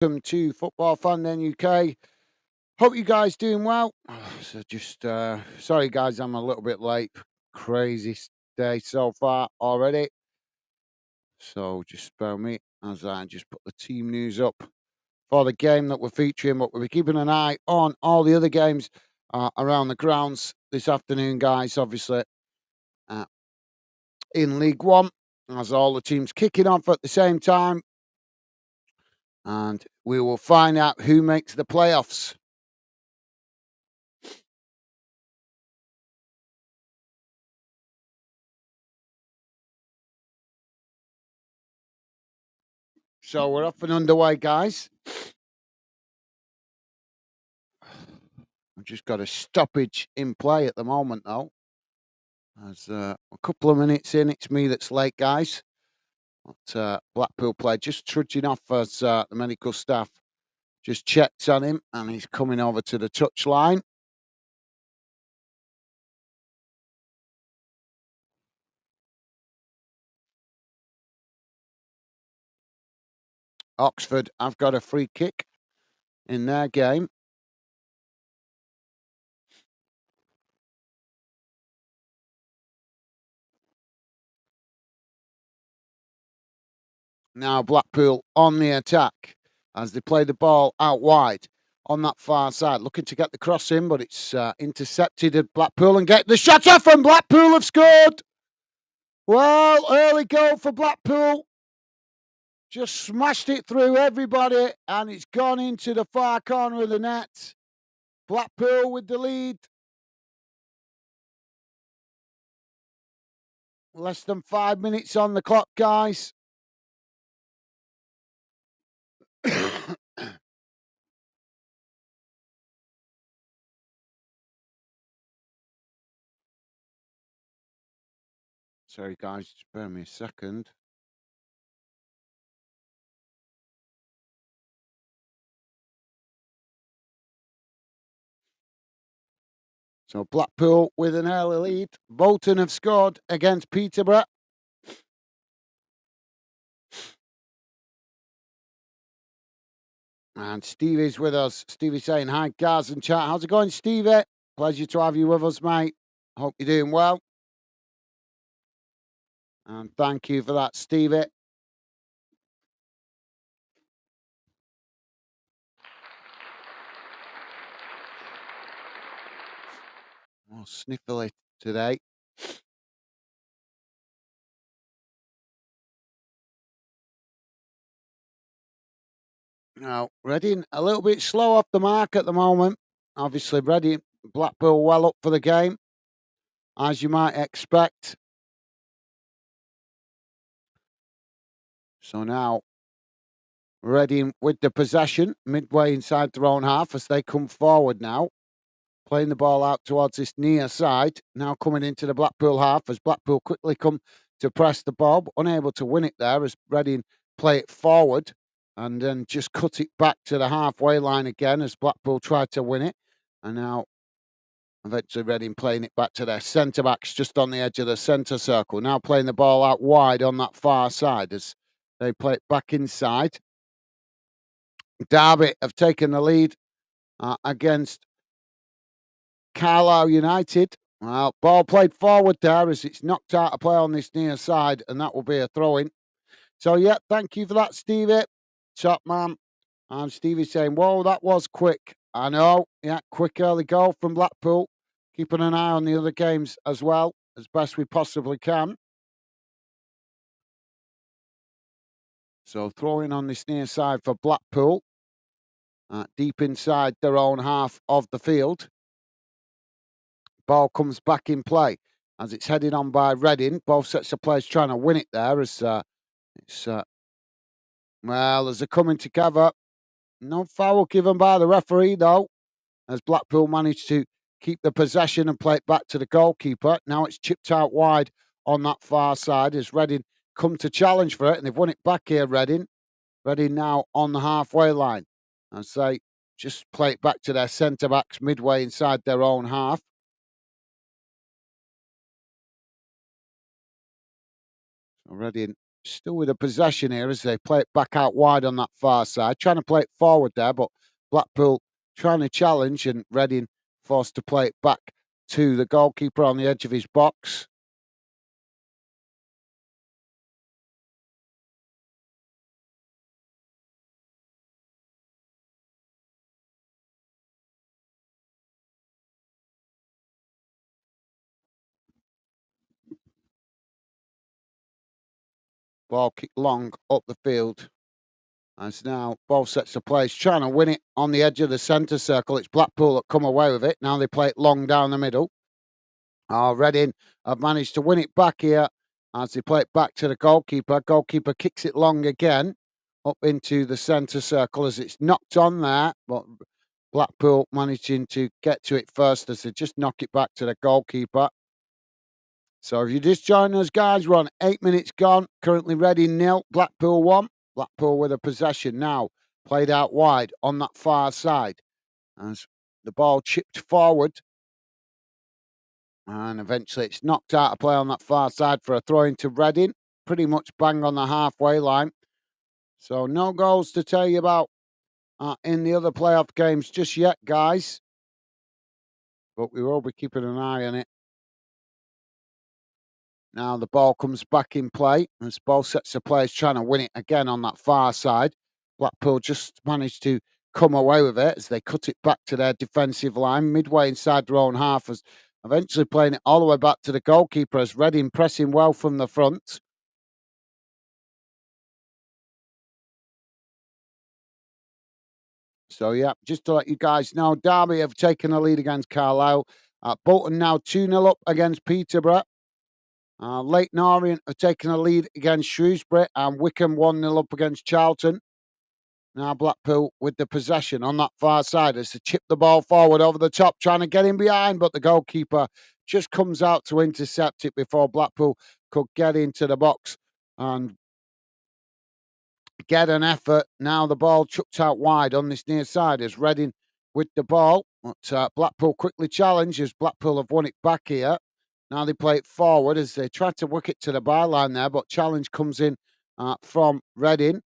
Welcome to Football Fan Den UK. Hope you guys doing well. So just sorry guys, I'm a little bit late. Crazy day so far already. So just bear with me as I just put the team news up for the game that we're featuring. But we'll be keeping an eye on all the other games around the grounds this afternoon, guys. Obviously, uh, in League One, as all the teams kicking off at the same time, and we will find out who makes the playoffs. So we're off and underway, guys. I've just got a stoppage in play at the moment, though. As a couple of minutes in, it's me that's late, guys. But Blackpool play just trudging off as the medical staff just checked on him, and he's coming over to the touchline. Oxford have got a free kick in their game. Now Blackpool on the attack as they play the ball out wide on that far side, looking to get the cross in, but it's intercepted at Blackpool and get the shot off, and Blackpool have scored. Well, early goal for Blackpool. Just smashed it through everybody, and it's gone into the far corner of the net. Blackpool with the lead. Less than 5 minutes on the clock, guys. Sorry, guys, just bear me a second. So Blackpool with an early lead. Bolton have scored against Peterborough. And Stevie's with us. Stevie saying hi, Gaz and chat. How's it going, Stevie? Pleasure to have you with us, mate. Hope you're doing well. And thank you for that, Stevie. Oh, sniffly today. Now, Reading a little bit slow off the mark at the moment. Obviously, Reading, Blackpool well up for the game, as you might expect. So now, Reading with the possession, midway inside their own half as they come forward now. Playing the ball out towards this near side. Now coming into the Blackpool half as Blackpool quickly come to press the ball, but unable to win it there as Reading play it forward and then just cut it back to the halfway line again as Blackpool tried to win it. And now eventually Reading playing it back to their centre backs just on the edge of the centre circle. Now playing the ball out wide on that far side as they play it back inside. Derby have taken the lead against Carlisle United. Well, ball played forward there as it's knocked out of play on this near side, and that will be a throw-in. So, yeah, thank you for that, Stevie. Top man. And Stevie saying, whoa, that was quick. I know. Yeah, quick early goal from Blackpool. Keeping an eye on the other games as well, as best we possibly can. So, throwing on this near side for Blackpool. Deep inside their own half of the field. Ball comes back in play as it's headed on by Reading. Both sets of players trying to win it there as as they're coming together. No foul given by the referee though, as Blackpool managed to keep the possession and play it back to the goalkeeper. Now it's chipped out wide on that far side as Reading come to challenge for it, and they've won it back here, Reading. Reading now on the halfway line as they just play it back to their centre-backs midway inside their own half. So Reading Still with the possession here as they play it back out wide on that far side. Trying to play it forward there, but Blackpool trying to challenge and Reading forced to play it back to the goalkeeper on the edge of his box. Ball kicked long up the field. As now both sets of players trying to win it on the edge of the centre circle. It's Blackpool that come away with it. Now they play it long down the middle. Reading have managed to win it back here as they play it back to the goalkeeper. Goalkeeper kicks it long again up into the centre circle as it's knocked on there, but Blackpool managing to get to it first as they just knock it back to the goalkeeper. So if you just join us, guys, we're on 8 minutes gone. Currently Reading 0, Blackpool 1. Blackpool with a possession now, played out wide on that far side as the ball chipped forward. And eventually it's knocked out of play on that far side for a throw into Reading. Pretty much bang on the halfway line. So no goals to tell you about in the other playoff games just yet, guys. But we will be keeping an eye on it. Now the ball comes back in play as both sets of players trying to win it again on that far side. Blackpool just managed to come away with it as they cut it back to their defensive line, midway inside their own half, as eventually playing it all the way back to the goalkeeper as Reading pressing well from the front. So, yeah, just to let you guys know, Derby have taken a lead against Carlisle. Bolton now 2-0 up against Peterborough. Leyton Orient have taken a lead against Shrewsbury, and Wickham 1-0 up against Charlton. Now Blackpool with the possession on that far side as they chip the ball forward over the top, trying to get in behind, but the goalkeeper just comes out to intercept it before Blackpool could get into the box and get an effort. Now the ball chucked out wide on this near side as Reading with the ball. But Blackpool quickly challenges. Blackpool have won it back here. Now they play it forward as they try to work it to the byline there, but challenge comes in from Reading.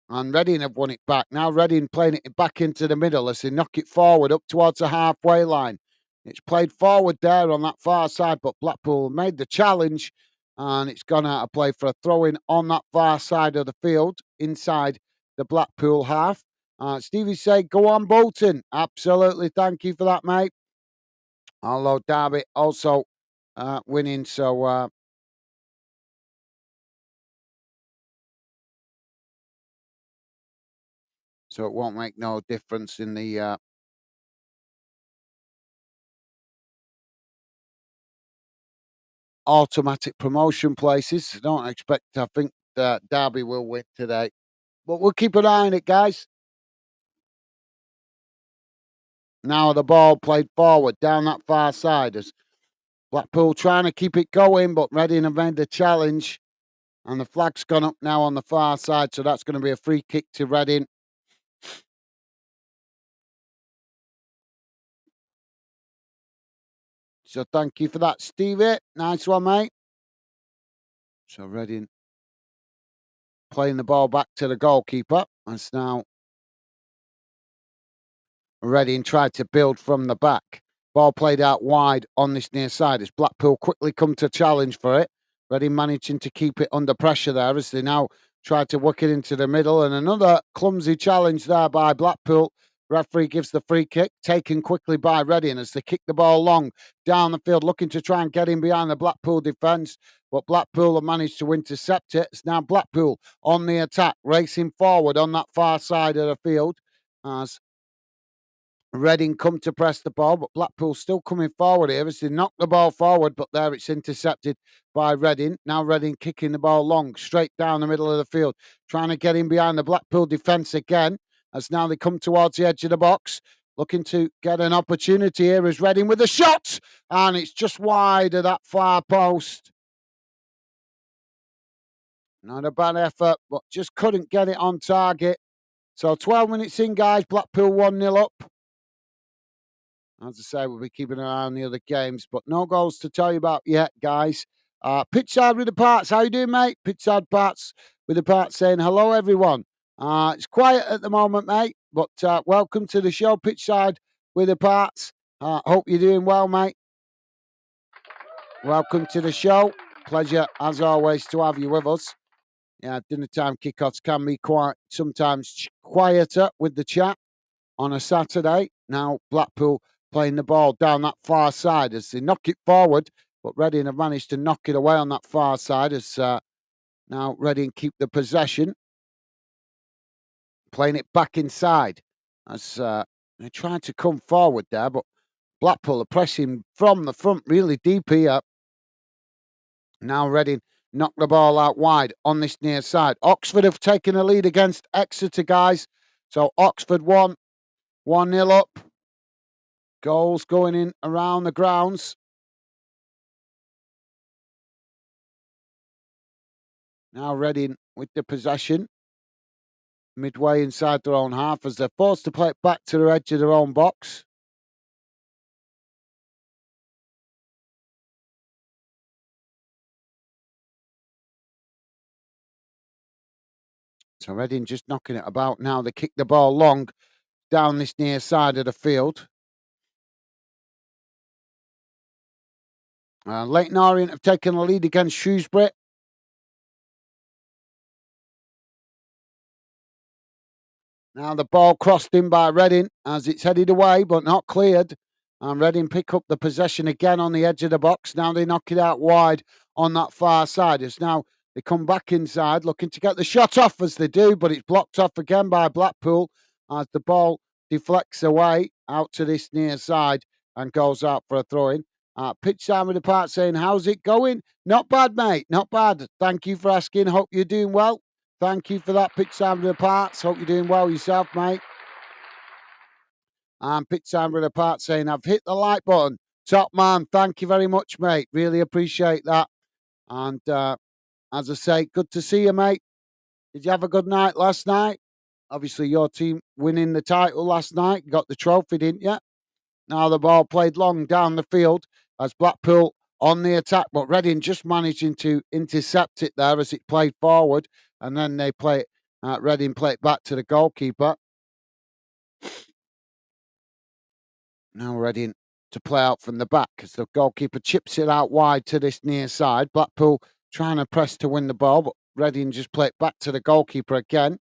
And Reading have won it back. Now Reading playing it back into the middle as they knock it forward up towards the halfway line. It's played forward there on that far side, but Blackpool made the challenge and it's gone out of play for a throw-in on that far side of the field inside the Blackpool half. Stevie said, go on, Bolton. Absolutely. Thank you for that, mate. Although Derby also winning, so it won't make no difference in the automatic promotion places. Don't expect, I think that Derby will win today. But we'll keep an eye on it, guys. Now the ball played forward down that far side as Blackpool trying to keep it going, but Reading have made the challenge. And the flag's gone up now on the far side, so that's going to be a free kick to Reading. So thank you for that, Stevie. Nice one, mate. So Reading playing the ball back to the goalkeeper. It's now Reading tried to build from the back. Ball played out wide on this near side as Blackpool quickly come to challenge for it. Reading managing to keep it under pressure there as they now try to work it into the middle. And another clumsy challenge there by Blackpool. Referee gives the free kick, taken quickly by Reading as they kick the ball long down the field, looking to try and get in behind the Blackpool defence. But Blackpool have managed to intercept it. It's now Blackpool on the attack, racing forward on that far side of the field as Reading come to press the ball, but Blackpool still coming forward here as they knock the ball forward, but there it's intercepted by Reading. Now Reading kicking the ball long, straight down the middle of the field, trying to get in behind the Blackpool defence again, as now they come towards the edge of the box, looking to get an opportunity here as Reading with a shot, and it's just wide of that far post. Not a bad effort, but just couldn't get it on target. So 12 minutes in, guys, Blackpool 1-0 up. As I say, we'll be keeping an eye on the other games, but no goals to tell you about yet, guys. Pitchside with the Parts. How you doing, mate? Pitchside Parts with the Parts saying hello, everyone. It's quiet at the moment, mate, but welcome to the show, Pitchside with the Parts. Hope you're doing well, mate. Welcome to the show. Pleasure, as always, to have you with us. Yeah, dinner time kickoffs can be quite sometimes quieter with the chat on a Saturday. Now Blackpool playing the ball down that far side as they knock it forward, but Reading have managed to knock it away on that far side as now Reading keep the possession, playing it back inside as they're trying to come forward there, but Blackpool are pressing from the front really deep here. Now Reading knock the ball out wide on this near side. Oxford have taken a lead against Exeter, guys. So Oxford 1-0 up. Goals going in around the grounds. Now Reading with the possession. Midway inside their own half as they're forced to play it back to the edge of their own box. So Reading just knocking it about now. They kick the ball long down this near side of the field. Leighton Orient have taken a lead against Shrewsbury. Now the ball crossed in by Reading as it's headed away but not cleared. And Reading pick up the possession again on the edge of the box. Now they knock it out wide on that far side. It's now they come back inside looking to get the shot off as they do, but it's blocked off again by Blackpool as the ball deflects away out to this near side and goes out for a throw-in. Pitch down with the part saying, how's it going? Not bad, mate. Not bad. Thank you for asking. Hope you're doing well. Thank you for that, Pitch Sound of the Parts. Hope you're doing well yourself, mate. And Pitch Sound of the Parts saying, I've hit the like button. Top man, thank you very much, mate. Really appreciate that. And as I say, good to see you, mate. Did you have a good night last night? Obviously, your team winning the title last night. You got the trophy, didn't you? Now the ball played long down the field as Blackpool on the attack, but Reading just managing to intercept it there as it played forward, and then they play it. Reading play it back to the goalkeeper. Now Reading to play out from the back as the goalkeeper chips it out wide to this near side. Blackpool trying to press to win the ball, but Reading just play it back to the goalkeeper again.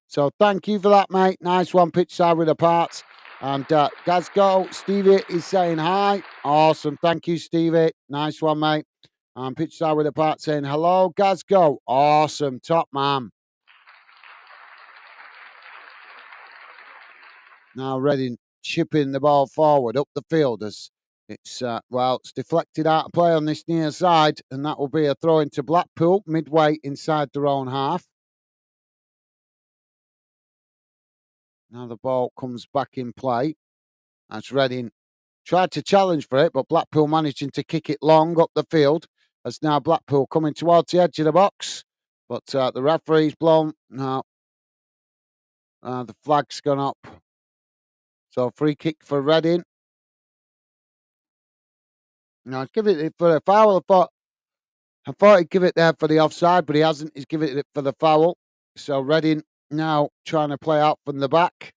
So thank you for that, mate. Nice one, pitch side with the Parts. And GAZGO, Stevie is saying hi. Awesome. Thank you, Stevie. Nice one, mate. And pitch side with the Parts saying hello, GAZGO. Awesome. Top man. Now Reading chipping the ball forward up the field as it's it's deflected out of play on this near side, and that will be a throw into Blackpool midway inside their own half. Now the ball comes back in play. As Reading tried to challenge for it, but Blackpool managing to kick it long up the field. As now Blackpool coming towards the edge of the box, but the referee's blown. Now the flag's gone up. So free kick for Reading. Now give it for a foul. I thought he'd give it there for the offside, but he hasn't. He's given it for the foul. So Reading now trying to play out from the back.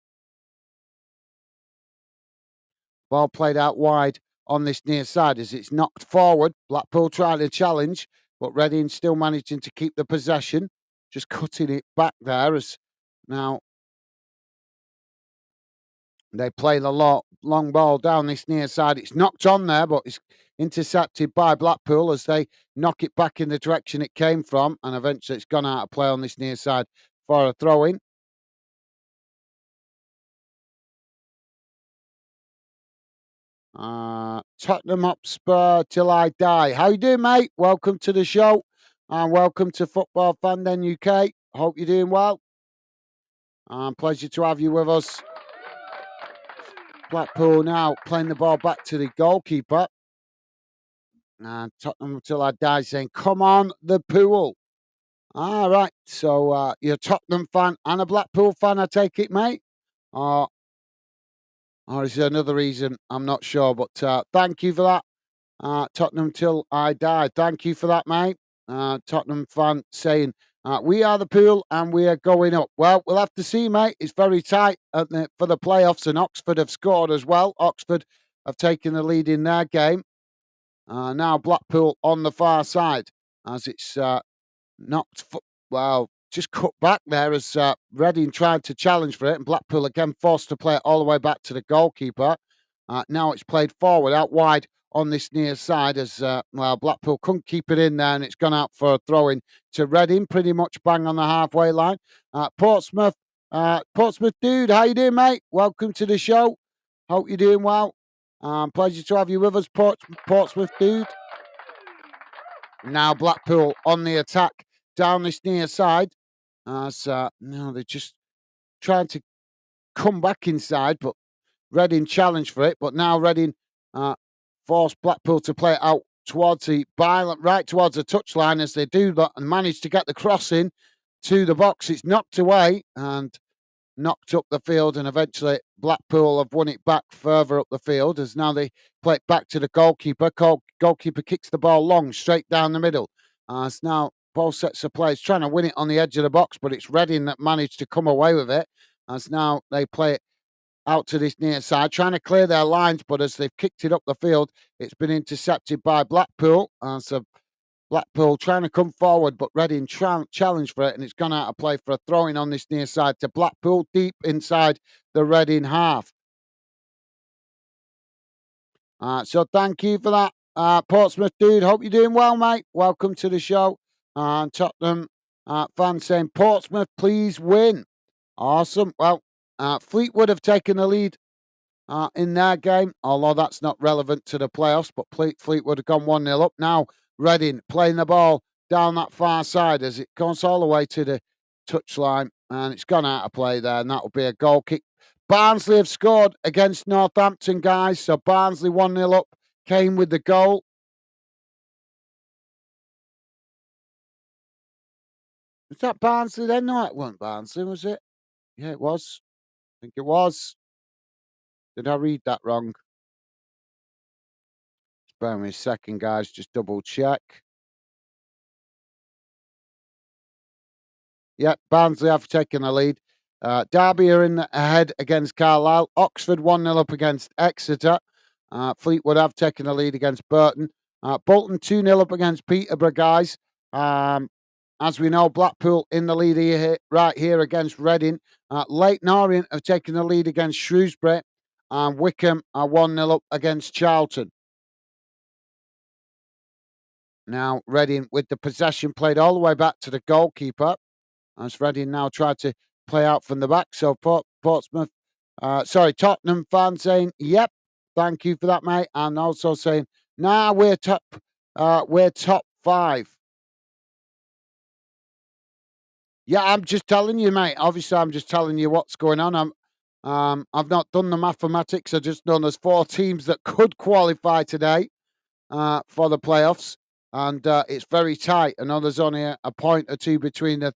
Ball played out wide on this near side as it's knocked forward. Blackpool trying to challenge, but Reading still managing to keep the possession. Just cutting it back there as now they play the long ball down this near side. It's knocked on there, but it's intercepted by Blackpool as they knock it back in the direction it came from, and eventually it's gone out of play on this near side for a throw-in. Tottenham Hotspur till I die. How you doing, mate? Welcome to the show, and welcome to Football Fan Den UK. Hope you're doing well. Pleasure to have you with us. Blackpool now playing the ball back to the goalkeeper. And Tottenham till I die saying, come on, the pool. All right. So you're a Tottenham fan and a Blackpool fan, I take it, mate? Or is there another reason? I'm not sure. But thank you for that. Tottenham till I die. Thank you for that, mate. Tottenham fan saying, we are the pool and we are going up. Well, we'll have to see, mate. It's very tight for the playoffs, and Oxford have scored as well. Oxford have taken the lead in their game. Now Blackpool on the far side as it's knocked, well, just cut back there as Reading tried to challenge for it, and Blackpool again forced to play it all the way back to the goalkeeper. Now it's played forward out wide on this near side as, well, Blackpool couldn't keep it in there, and it's gone out for a throw-in to Reading, pretty much bang on the halfway line. Portsmouth, Portsmouth dude, how you doing, mate? Welcome to the show. Hope you're doing well. Pleasure to have you with us, Portsmouth dude. Now Blackpool on the attack down this near side. As no, they're just trying to come back inside, but Reading challenged for it. But now Reading forced Blackpool to play it out towards the byline, right towards the touchline as they do that and manage to get the cross in to the box. It's knocked away and knocked up the field, and eventually Blackpool have won it back further up the field as now they play it back to the goalkeeper. Goalkeeper kicks the ball long straight down the middle. As now both sets of players trying to win it on the edge of the box, but it's Reading that managed to come away with it. As now they play it out to this near side, trying to clear their lines, but as they've kicked it up the field, it's been intercepted by Blackpool. So Blackpool trying to come forward, but Reading challenged for it, and it's gone out of play for a throw-in on this near side to Blackpool, deep inside the Reading half. So thank you for that, Portsmouth dude. Hope you're doing well, mate. Welcome to the show. Tottenham fan saying, Portsmouth, please win. Awesome. Well, Fleetwood have taken the lead in their game, although that's not relevant to the playoffs, but Fleetwood have gone 1-0 up. Now Reading playing the ball down that far side as it goes all the way to the touchline, and it's gone out of play there, and that will be a goal kick. Barnsley have scored against Northampton, guys, so Barnsley 1-0 up, came with the goal. Was that Barnsley then? No, it wasn't Barnsley, was it? Yeah, it was. I think it was. Did I read that wrong? Spare me a second, guys, just double check. Yep, Barnsley have taken the lead. Derby are in ahead against Carlisle. Oxford 1-0 up against Exeter. Fleetwood have taken the lead against Burton. Bolton 2-0 up against Peterborough, guys. As we know, Blackpool in the lead here, right here against Reading. Leyton Orient have taken the lead against Shrewsbury. And Wickham are 1-0 up against Charlton. Now, Reading with the possession played all the way back to the goalkeeper. As Reading now tried to play out from the back. So Tottenham fan saying, yep, thank you for that, mate. And also saying, nah, we're top 5. Yeah, I'm just telling you, mate. Obviously, I'm just telling you what's going on. I've not done the mathematics. I just know there's 4 teams that could qualify today for the playoffs, and it's very tight. I know there's only a point or two between the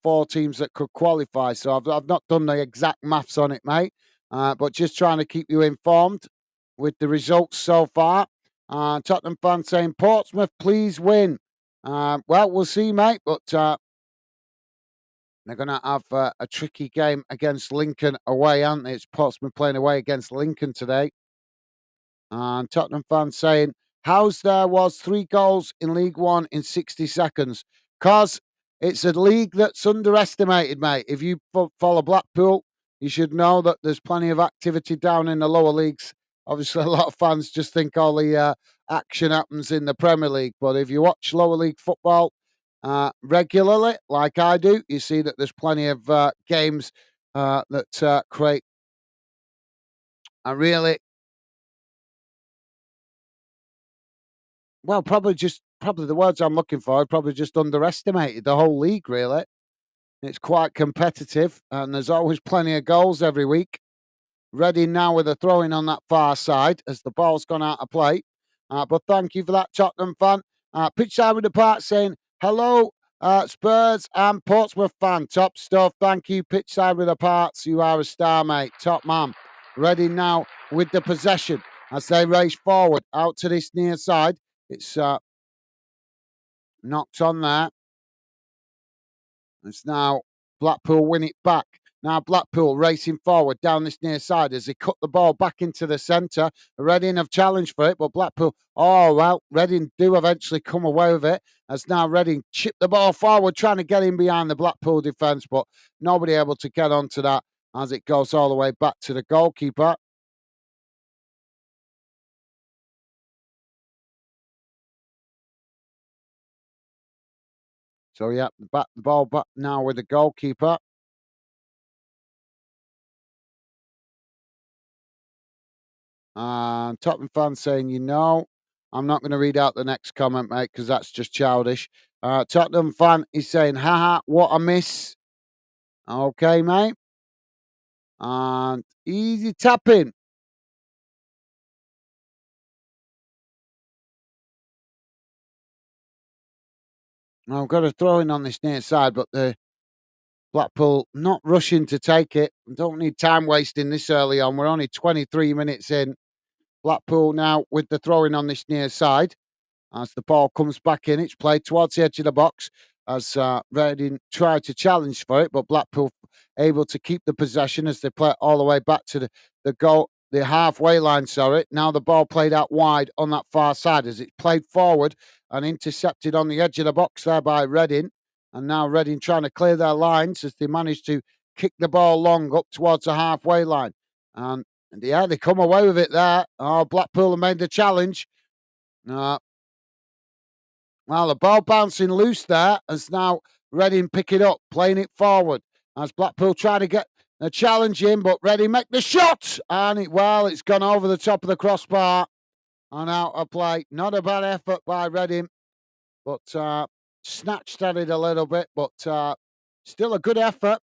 4 teams that could qualify. So I've not done the exact maths on it, mate, but just trying to keep you informed with the results so far. Tottenham fans saying, Portsmouth, please win. Well, we'll see, mate, but they're going to have a tricky game against Lincoln away, aren't they? It's Portsmouth playing away against Lincoln today. And Tottenham fans saying, how's there was 3 goals in League One in 60 seconds? Because it's a league that's underestimated, mate. If you follow Blackpool, you should know that there's plenty of activity down in the lower leagues. Obviously, a lot of fans just think all the action happens in the Premier League. But if you watch lower league football regularly, like I do, you see that there's plenty of games that create a really... Well, probably the words I'm looking for, probably just underestimated the whole league, really. It's quite competitive, and there's always plenty of goals every week. Reading now with a throw-in on that far side as the ball's gone out of play. But thank you for that, Tottenham fan. Pitch side with the part saying, hello, Spurs and Portsmouth fan. Top stuff. Thank you, pitch side with the parts. You are a star, mate. Top man. Reading now with the possession. as they race forward out to this near side. It's knocked on there. It's now Blackpool win it back. Now Blackpool racing forward down this near side as they cut the ball back into the centre. Reading have challenged for it, but Blackpool, oh well, Reading do eventually come away with it. As now Reading chip the ball forward, trying to get in behind the Blackpool defence, but nobody able to get onto that as it goes all the way back to the goalkeeper. So yeah, back the ball back now with the goalkeeper. And Tottenham fans saying, I'm not going to read out the next comment, mate, because that's just childish. Tottenham fan is saying, haha, what a miss. Okay, mate. And easy tapping. I've got a throw in on this near side, but the Blackpool not rushing to take it. Don't need time wasting this early on. We're only 23 minutes in. Blackpool now with the throwing on this near side. As the ball comes back in, it's played towards the edge of the box as Reading tried to challenge for it, but Blackpool able to keep the possession as they play it all the way back to the goal, the halfway line. Sorry, now the ball played out wide on that far side as it's played forward and intercepted on the edge of the box there by Reading, and now Reading trying to clear their lines as they manage to kick the ball long up towards the halfway line, and yeah, they come away with it there. Oh, Blackpool have made the challenge. Uh, well, the ball bouncing loose there as now Reading pick it up, playing it forward as Blackpool try to get a challenge in, but Reading make the shot, and it's gone over the top of the crossbar and out of play. Not a bad effort by Reading, but snatched at it a little bit, but still a good effort.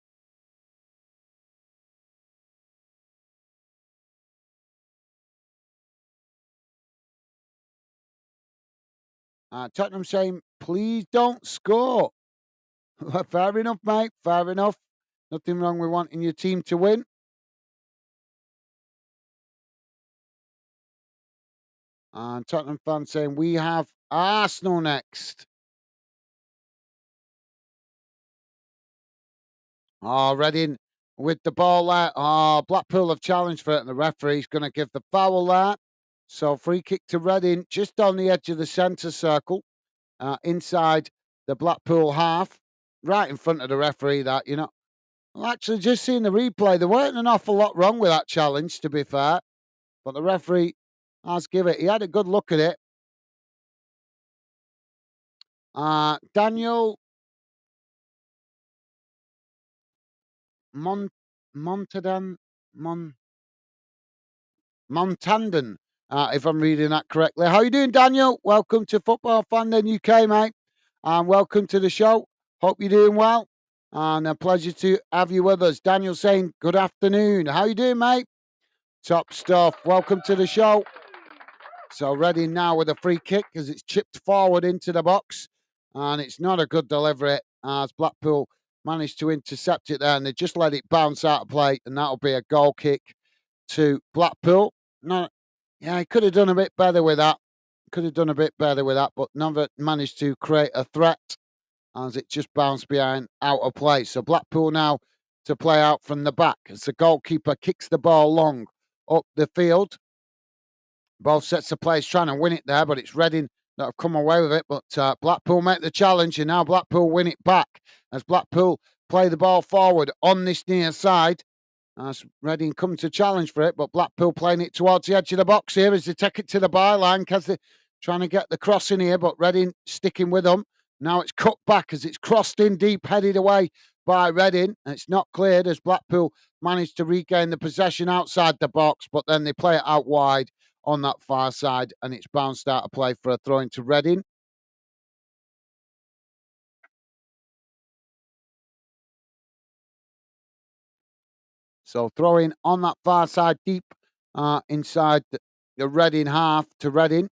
Tottenham saying, please don't score. Fair enough, mate. Fair enough. Nothing wrong with wanting your team to win. And Tottenham fans saying, we have Arsenal next. Oh, Reading with the ball there. Oh, Blackpool have challenged for it, and the referee's going to give the foul there. So free kick to Reading, just on the edge of the centre circle, inside the Blackpool half, right in front of the referee. Well, actually, just seeing the replay, there weren't an awful lot wrong with that challenge, to be fair. But the referee has given it. He had a good look at it. Daniel Montadan Mon Montandon, if I'm reading that correctly. How you doing, Daniel? Welcome to Football Fan UK, mate, and welcome to the show. Hope you're doing well, and a pleasure to have you with us. Daniel saying good afternoon. How you doing, mate? Top stuff. Welcome to the show. So ready now with a free kick as it's chipped forward into the box, and it's not a good delivery as Blackpool managed to intercept it there, and they just let it bounce out of play, and that'll be a goal kick to Blackpool. No, yeah, he could have done a bit better with that. Could have done a bit better with that, but never managed to create a threat as it just bounced behind out of play. So Blackpool now to play out from the back as the goalkeeper kicks the ball long up the field. Both sets of players trying to win it there, but it's Reading that have come away with it. But Blackpool make the challenge, and now Blackpool win it back as Blackpool play the ball forward on this near side. As Reading come to challenge for it, but Blackpool playing it towards the edge of the box here as they take it to the byline because they're trying to get the cross in here, but Reading sticking with them. Now it's cut back as it's crossed in deep, headed away by Reading. And it's not cleared as Blackpool managed to regain the possession outside the box, but then they play it out wide on that far side and it's bounced out of play for a throw into Reading. So throwing on that far side deep inside the Reading half to Reading.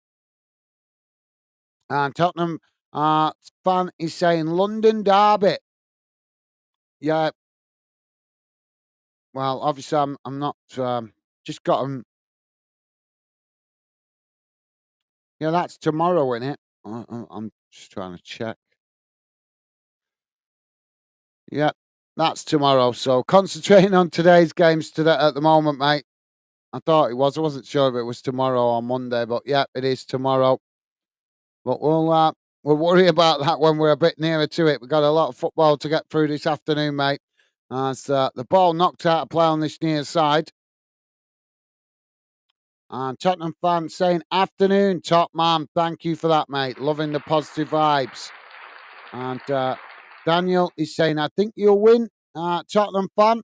And Tottenham fan is saying London Derby. Yeah. Well, obviously I'm not just got them Yeah, that's tomorrow, isn't it? I'm just trying to check. Yeah, that's tomorrow. So concentrating on today's games today at the moment, mate. I thought it was. I wasn't sure if it was tomorrow or Monday, but yeah, it is tomorrow. But we'll worry about that when we're a bit nearer to it. We've got a lot of football to get through this afternoon, mate. As the ball knocked out of play on this near side. And Tottenham fans saying, afternoon, top man. Thank you for that, mate. Loving the positive vibes. And Daniel is saying, I think you'll win, Tottenham fan.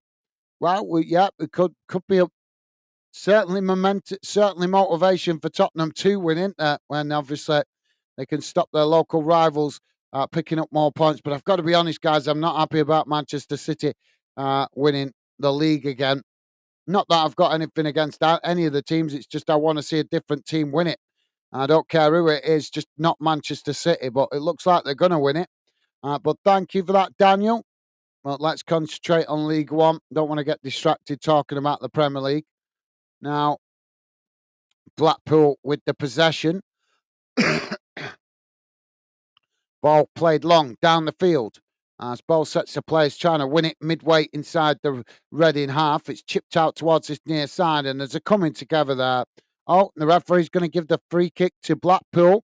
Well, we could be a certainly motivation for Tottenham to win, isn't there? When obviously they can stop their local rivals picking up more points. But I've got to be honest, guys, I'm not happy about Manchester City winning the league again. Not that I've got anything against any of the teams. It's just I want to see a different team win it. I don't care who it is, just not Manchester City. But it looks like they're going to win it. But thank you for that, Daniel. Well, let's concentrate on League One. Don't want to get distracted talking about the Premier League. Now, Blackpool with the possession. Ball played long down the field. As ball sets the players trying to win it midway inside the Reading half. It's chipped out towards this near side, and there's a coming together there. Oh, the referee's going to give the free kick to Blackpool.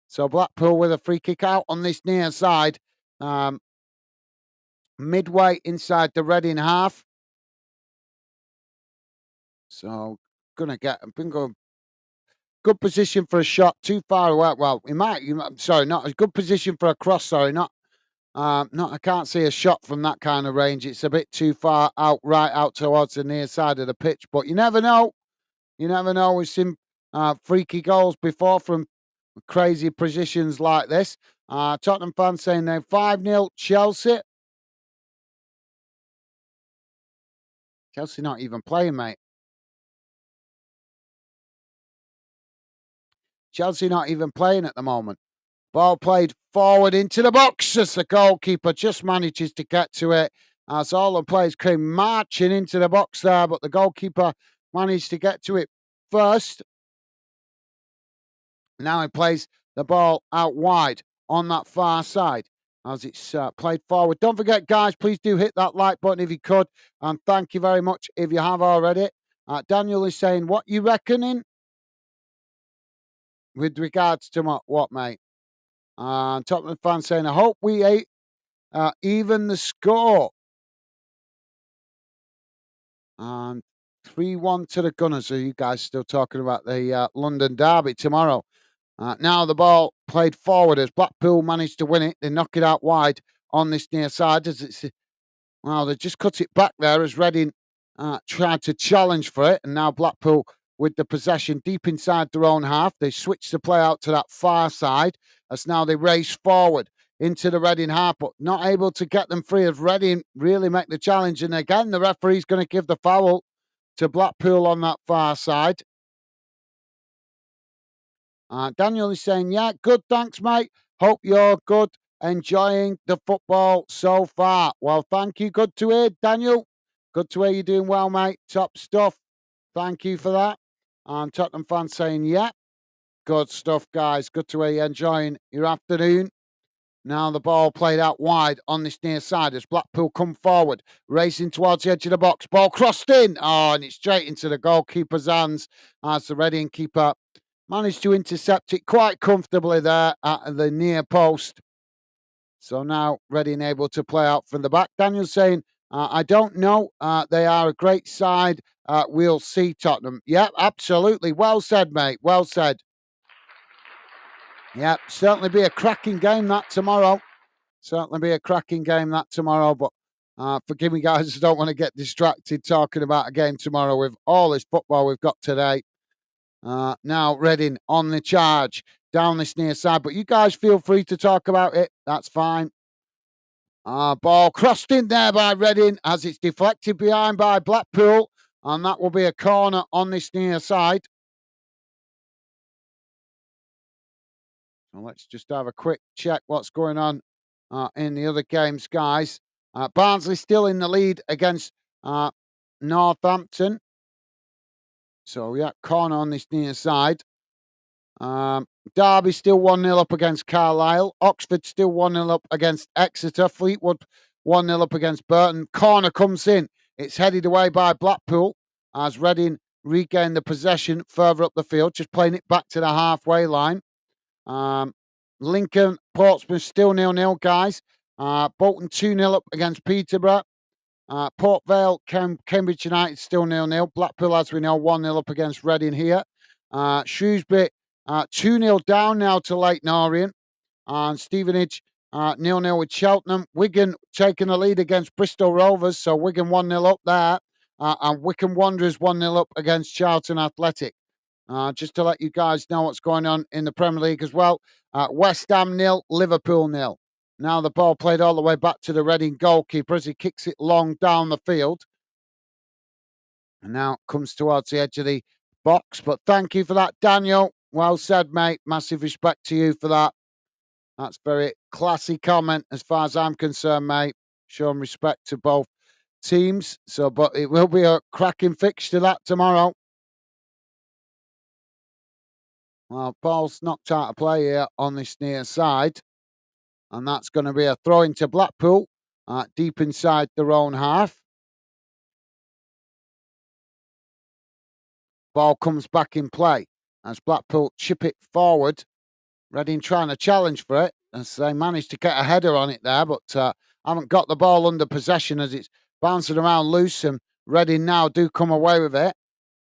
So Blackpool with a free kick out on this near side. Midway inside the Reading half. So been going good position for a shot, too far away. Well, sorry, not a good position for a cross. Sorry, not. I can't see a shot from that kind of range. It's a bit too far out, right out towards the near side of the pitch. But you never know. You never know. We've seen freaky goals before from crazy positions like this. Tottenham fans saying they're 5-0 Chelsea. Chelsea not even playing, mate. Chelsea not even playing at the moment. Ball played forward into the box as the goalkeeper just manages to get to it. As all the players came marching into the box there, but the goalkeeper managed to get to it first. Now he plays the ball out wide on that far side as it's played forward. Don't forget, guys, please do hit that like button if you could. And thank you very much if you have already. Daniel is saying, what you reckoning with regards to what, mate? Tottenham fans saying, I hope we even the score. And 3-1 to the Gunners. Are you guys still talking about the London derby tomorrow? Now the ball played forward as Blackpool managed to win it. They knock it out wide on this near side as they just cut it back there as Reading tried to challenge for it. And now Blackpool with the possession deep inside their own half. They switch the play out to that far side as now they race forward into the Reading half, but not able to get them free as Reading really make the challenge. And again, the referee's going to give the foul to Blackpool on that far side. Daniel is saying, yeah, good, thanks, mate. Hope you're good, enjoying the football so far. Well, thank you. Good to hear, Daniel. Good to hear you're doing well, mate. Top stuff. Thank you for that. And Tottenham fans saying, yeah, good stuff, guys. Good to hear you enjoying your afternoon. Now the ball played out wide on this near side as Blackpool come forward, racing towards the edge of the box. Ball crossed in. Oh, and it's straight into the goalkeeper's hands as the Reading keeper managed to intercept it quite comfortably there at the near post. So now Reading able to play out from the back. Daniel's saying, I don't know. They are a great side. We'll see Tottenham. Yep, absolutely. Well said, mate. Well said. Yep, certainly be a cracking game that tomorrow. Certainly be a cracking game that tomorrow. But forgive me, guys, I don't want to get distracted talking about a game tomorrow with all this football we've got today. Now Reading on the charge down this near side, but you guys feel free to talk about it. That's fine. Ball crossed in there by Reading as it's deflected behind by Blackpool, and that will be a corner on this near side. So let's just have a quick check what's going on in the other games, guys. Barnsley still in the lead against Northampton. So, yeah, corner on this near side. Derby still 1-0 up against Carlisle. Oxford still 1-0 up against Exeter. Fleetwood 1-0 up against Burton. Corner comes in. It's headed away by Blackpool as Reading regain the possession further up the field, just playing it back to the halfway line. Lincoln, Portsmouth still 0-0, guys. Bolton 2-0 up against Peterborough. Port Vale, Cambridge United still 0-0. Blackpool, as we know, 1-0 up against Reading here. Shrewsbury 2-0 down now to Leyton Orient. And Stevenage 0-0 with Cheltenham. Wigan taking the lead against Bristol Rovers, so Wigan 1-0 up there. And Wycombe Wanderers 1-0 up against Charlton Athletic. Just to let you guys know what's going on in the Premier League as well. West Ham 0, Liverpool 0. Now the ball played all the way back to the Reading goalkeeper as he kicks it long down the field. And now it comes towards the edge of the box. But thank you for that, Daniel. Well said, mate. Massive respect to you for that. That's very classy comment as far as I'm concerned, mate. Showing respect to both teams. But it will be a cracking fixture that tomorrow. Well, ball's knocked out of play here on this near side. And that's going to be a throw into Blackpool, deep inside their own half. Ball comes back in play as Blackpool chip it forward. Reading trying to challenge for it as they managed to get a header on it there, but haven't got the ball under possession as it's bouncing around loose. And Reading now do come away with it.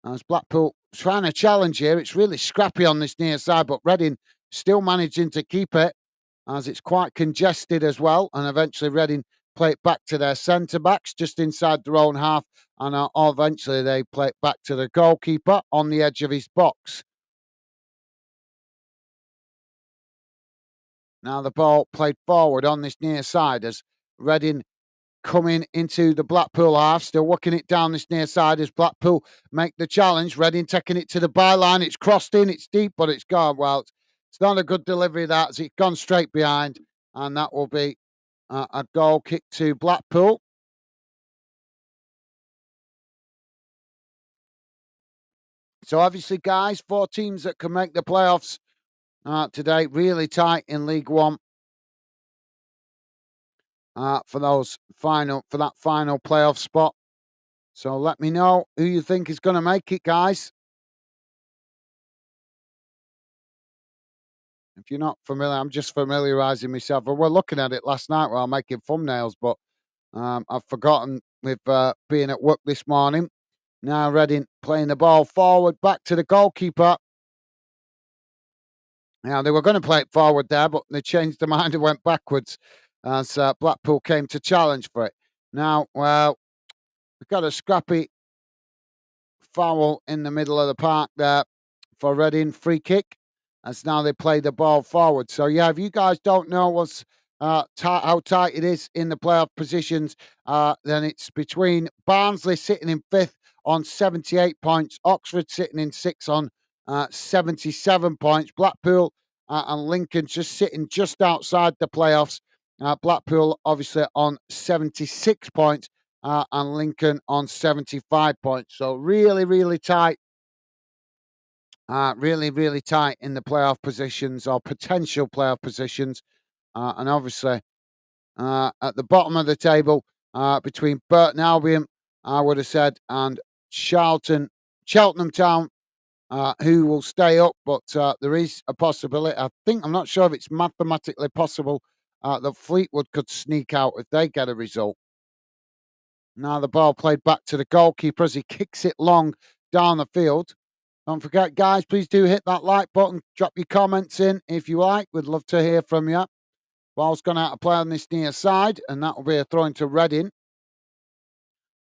As Blackpool trying to challenge here, it's really scrappy on this near side, but Reading still managing to keep it as it's quite congested as well. And eventually Reading play it back to their centre-backs just inside their own half. And eventually they play it back to the goalkeeper on the edge of his box. Now the ball played forward on this near side as Reading coming into the Blackpool half, still working it down this near side as Blackpool make the challenge. Reading taking it to the byline. It's crossed in, it's deep, but it's gone. Well, it's not a good delivery, that, as it's gone straight behind. And that will be a goal kick to Blackpool. So obviously, guys, 4 teams that can make the playoffs today. Really tight in League One for that final playoff spot. So let me know who you think is going to make it, guys. If you're not familiar, I'm just familiarising myself. We were looking at it last night while making thumbnails, but I've forgotten with being at work this morning. Now Reading playing the ball forward back to the goalkeeper. Now, they were going to play it forward there, but they changed their mind and went backwards as Blackpool came to challenge for it. Now, well, we've got a scrappy foul in the middle of the park there for Reading, free kick, as now they play the ball forward. So, yeah, if you guys don't know how tight it is in the playoff positions, then it's between Barnsley sitting in 5th on 78 points, Oxford sitting in 6th on 77 points, Blackpool and Lincoln just sitting just outside the playoffs. Blackpool obviously on 76 points and Lincoln on 75 points. So really, really tight. Really, really tight in the playoff positions or potential playoff positions. And obviously at the bottom of the table between Burton Albion, I would have said, and Cheltenham Town, who will stay up, but there is a possibility. I'm not sure if it's mathematically possible that Fleetwood could sneak out if they get a result. Now the ball played back to the goalkeeper as he kicks it long down the field. Don't forget, guys, please do hit that like button. Drop your comments in if you like. We'd love to hear from you. Ball's gone out of play on this near side, and that will be a throw into Reading.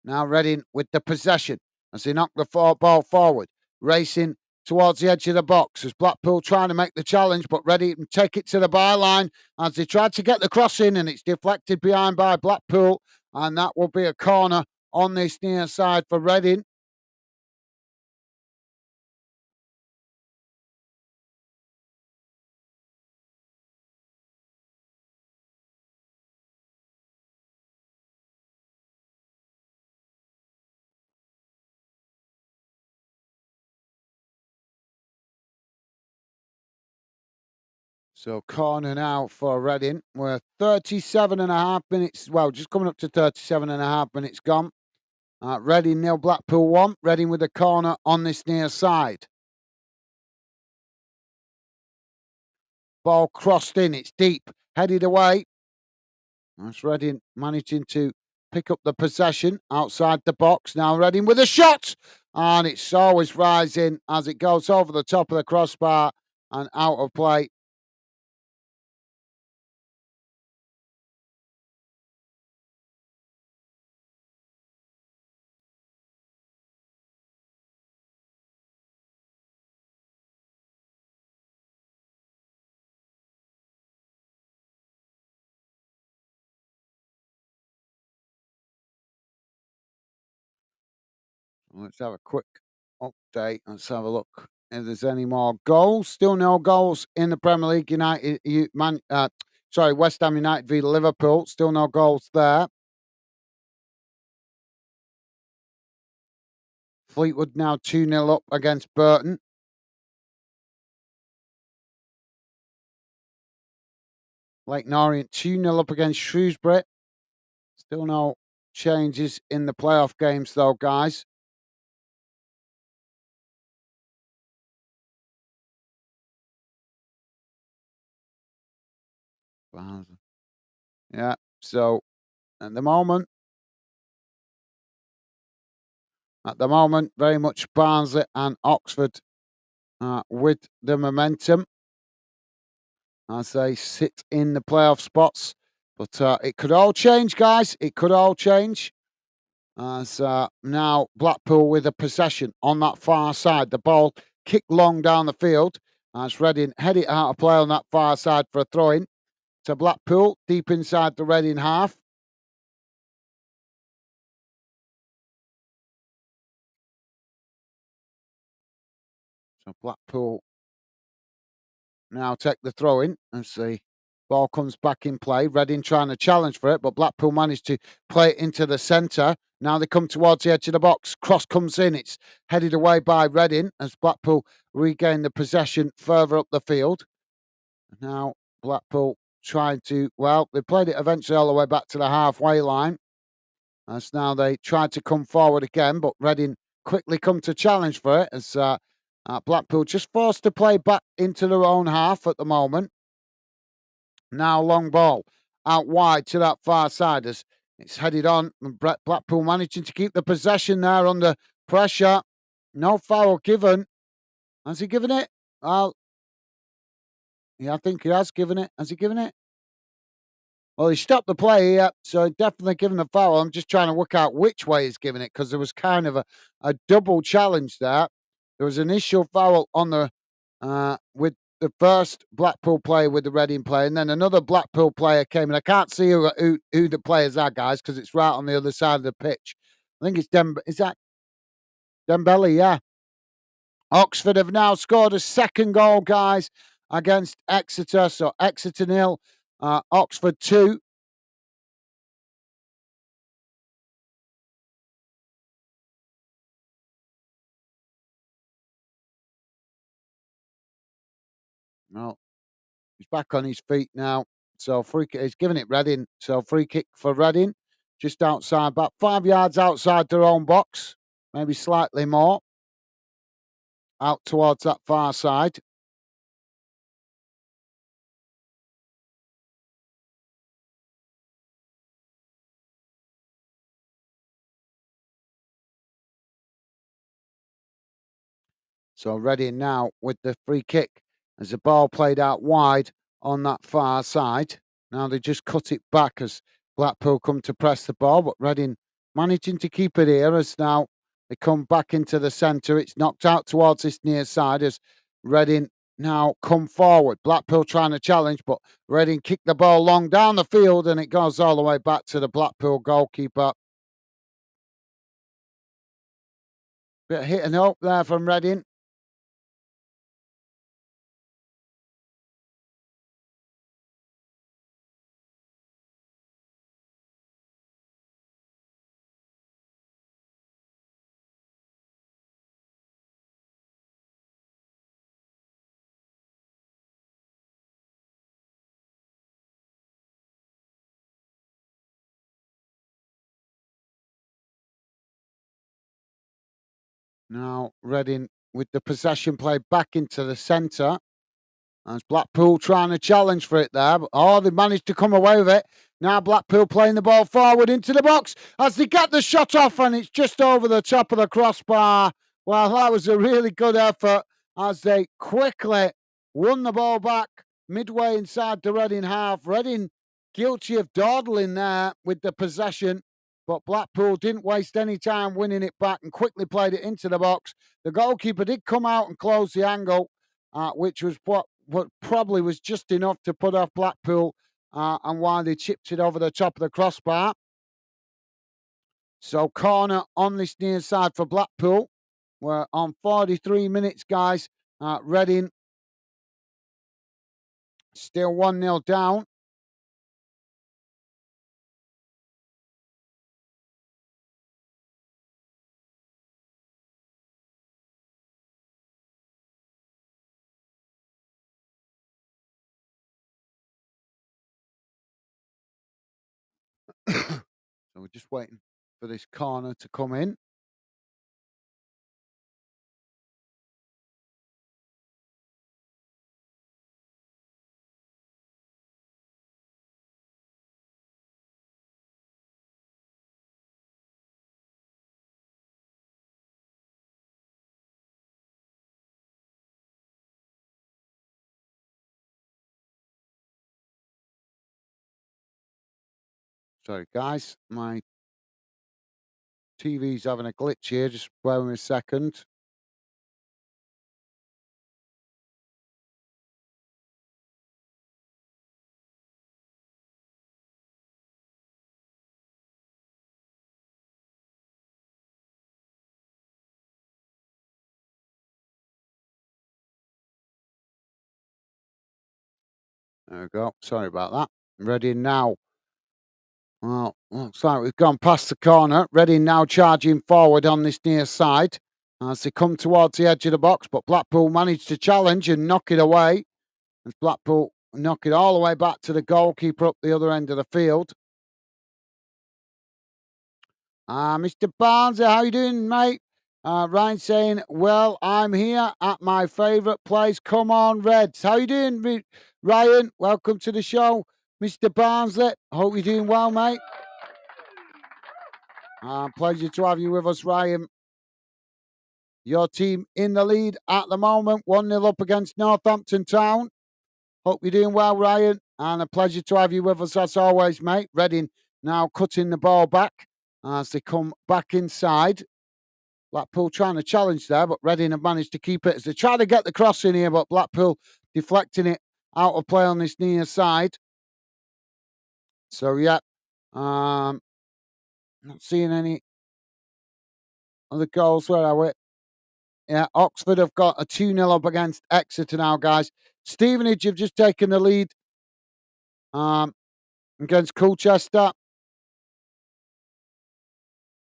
Now Reading with the possession as they knock the ball forward, racing towards the edge of the box as Blackpool trying to make the challenge, but Reading take it to the byline as they tried to get the cross in, and it's deflected behind by Blackpool, and that will be a corner on this near side for Reading. So corner now for Reading. We're 37 and a half minutes. Well, just coming up to 37 and a half minutes gone. Reading 0, Blackpool 1. Reading with a corner on this near side. Ball crossed in. It's deep. Headed away. That's Reading managing to pick up the possession outside the box. Now Reading with a shot. And it's always rising as it goes over the top of the crossbar and out of play. Let's have a quick update. Let's have a look if there's any more goals. Still no goals in the Premier League. West Ham United v Liverpool. Still no goals there. Fleetwood now 2-0 up against Burton. Leyton Orient 2-0 up against Shrewsbury. Still no changes in the playoff games though, guys. Yeah, so at the moment, very much Barnsley and Oxford with the momentum as they sit in the playoff spots. But it could all change, guys. It could all change. As now Blackpool with a possession on that far side. The ball kicked long down the field as Reading head it out of play on that far side for a throw-in to Blackpool, deep inside the Reading half. So Blackpool now take the throw in as the ball comes back in play. Reading trying to challenge for it, but Blackpool managed to play it into the centre. Now they come towards the edge of the box. Cross comes in. It's headed away by Reading as Blackpool regain the possession further up the field. Now Blackpool trying to, well, they played it eventually all the way back to the halfway line. As now they tried to come forward again, but Reading quickly come to challenge for it as Blackpool just forced to play back into their own half at the moment. Now long ball out wide to that far side as it's headed on. And Blackpool managing to keep the possession there under pressure. No foul given. Has he given it? Well, yeah, I think he has given it. Has he given it? Well, he stopped the play, yeah, so definitely given a foul. I'm just trying to work out which way he's given it because there was kind of a double challenge there. There was an initial foul on the with the first Blackpool player with the Reading player, and then another Blackpool player came in. I can't see who the players are, guys, because it's right on the other side of the pitch. I think it's is that Dembele? Yeah. Oxford have now scored a second goal, guys, against Exeter. So Exeter 0, Oxford 2. No, he's back on his feet now. So free kick, he's giving it Reading. So free kick for Reading, just outside, about 5 yards outside their own box, maybe slightly more, out towards that far side. So Reading now with the free kick as the ball played out wide on that far side. Now they just cut it back as Blackpool come to press the ball, but Reading managing to keep it here as now they come back into the centre. It's knocked out towards this near side as Reading now come forward. Blackpool trying to challenge, but Reading kick the ball long down the field and it goes all the way back to the Blackpool goalkeeper. Bit of hit and hope there from Reading. Now Reading with the possession play back into the centre. As Blackpool trying to challenge for it there, but they managed to come away with it. Now Blackpool playing the ball forward into the box as they get the shot off, and it's just over the top of the crossbar. Well, that was a really good effort as they quickly won the ball back midway inside the Reading half. Reading guilty of dawdling there with the possession, but Blackpool didn't waste any time winning it back and quickly played it into the box. The goalkeeper did come out and close the angle, which was what probably was just enough to put off Blackpool, and why they chipped it over the top of the crossbar. So corner on this near side for Blackpool. We're on 43 minutes, guys. Reading still 1-0 down. So we're just waiting for this corner to come in. Sorry, guys. My TV's having a glitch here. Just bear with me a second. There we go. Sorry about that. Ready now. Well, looks like we've gone past the corner. Reading now charging forward on this near side as they come towards the edge of the box, but Blackpool managed to challenge and knock it away. As Blackpool knock it all the way back to the goalkeeper up the other end of the field. Mr. Barnes, how you doing, mate? Ryan saying, well, I'm here at my favourite place. Come on, Reds. How you doing, Ryan? Welcome to the show. Mr. Barnsley, hope you're doing well, mate. Pleasure to have you with us, Ryan. Your team in the lead at the moment, 1-0 up against Northampton Town. Hope you're doing well, Ryan. And a pleasure to have you with us as always, mate. Reading now cutting the ball back as they come back inside. Blackpool trying to challenge there, but Reading have managed to keep it as they try to get the cross in here, but Blackpool deflecting it out of play on this near side. So, yeah, not seeing any other goals. Where are we? Yeah, Oxford have got a 2-0 up against Exeter now, guys. Stevenage have just taken the lead against Colchester.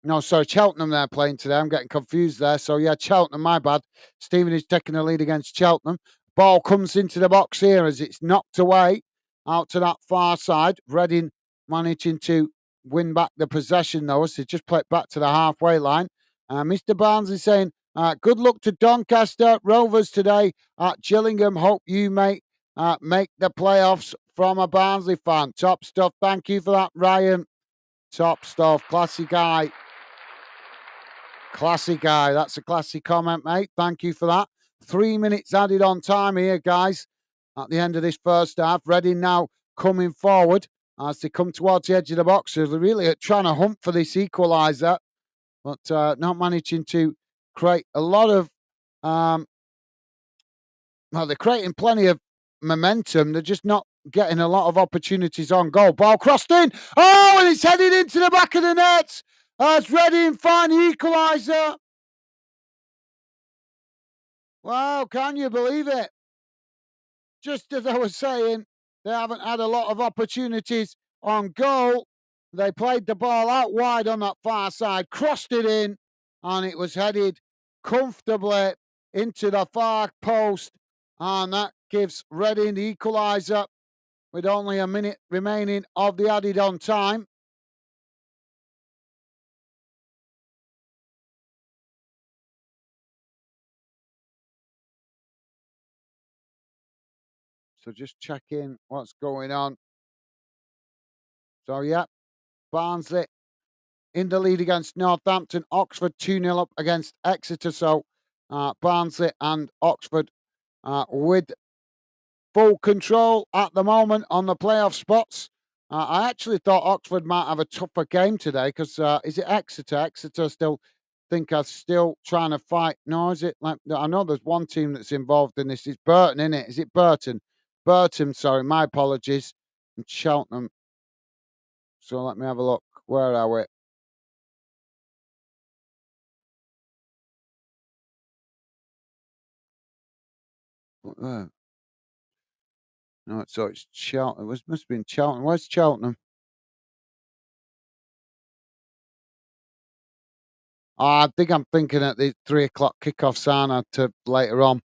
No, sorry, Cheltenham they're playing today. I'm getting confused there. So, yeah, Cheltenham, my bad. Stevenage taking the lead against Cheltenham. Ball comes into the box here as it's knocked away out to that far side. Reading managing to win back the possession, though, as they just play it back to the halfway line. Mr. Barnes is saying, good luck to Doncaster Rovers today at Gillingham. Hope you make the playoffs from a Barnsley fan. Top stuff. Thank you for that, Ryan. Top stuff. Classy guy. Classy guy. That's a classy comment, mate. Thank you for that. 3 minutes added on time here, guys, at the end of this first half. Reading now coming forward as they come towards the edge of the box. So they're really trying to hunt for this equaliser, but not managing to create a lot of... well, they're creating plenty of momentum. They're just not getting a lot of opportunities on goal. Ball crossed in. Oh, and it's headed into the back of the net. As Reading find the equaliser. Wow, can you believe it? Just as I was saying, they haven't had a lot of opportunities on goal. They played the ball out wide on that far side, crossed it in, and it was headed comfortably into the far post. And that gives Reading the equaliser with only a minute remaining of the added on time. So just checking what's going on. So yeah, Barnsley in the lead against Northampton. Oxford 2-0 up against Exeter. So Barnsley and Oxford with full control at the moment on the playoff spots. I actually thought Oxford might have a tougher game today because is it Exeter? Exeter still think are still trying to fight. No, is it? Like I know there's one team that's involved in this. It's Burton, isn't it? Is it Burton? Burton, sorry, my apologies. And Cheltenham. So let me have a look. Where are we? Uh, No, so it's Cheltenham. It must have been Cheltenham. Where's Cheltenham? I think I'm thinking at the 3 o'clock kickoff sign to later on.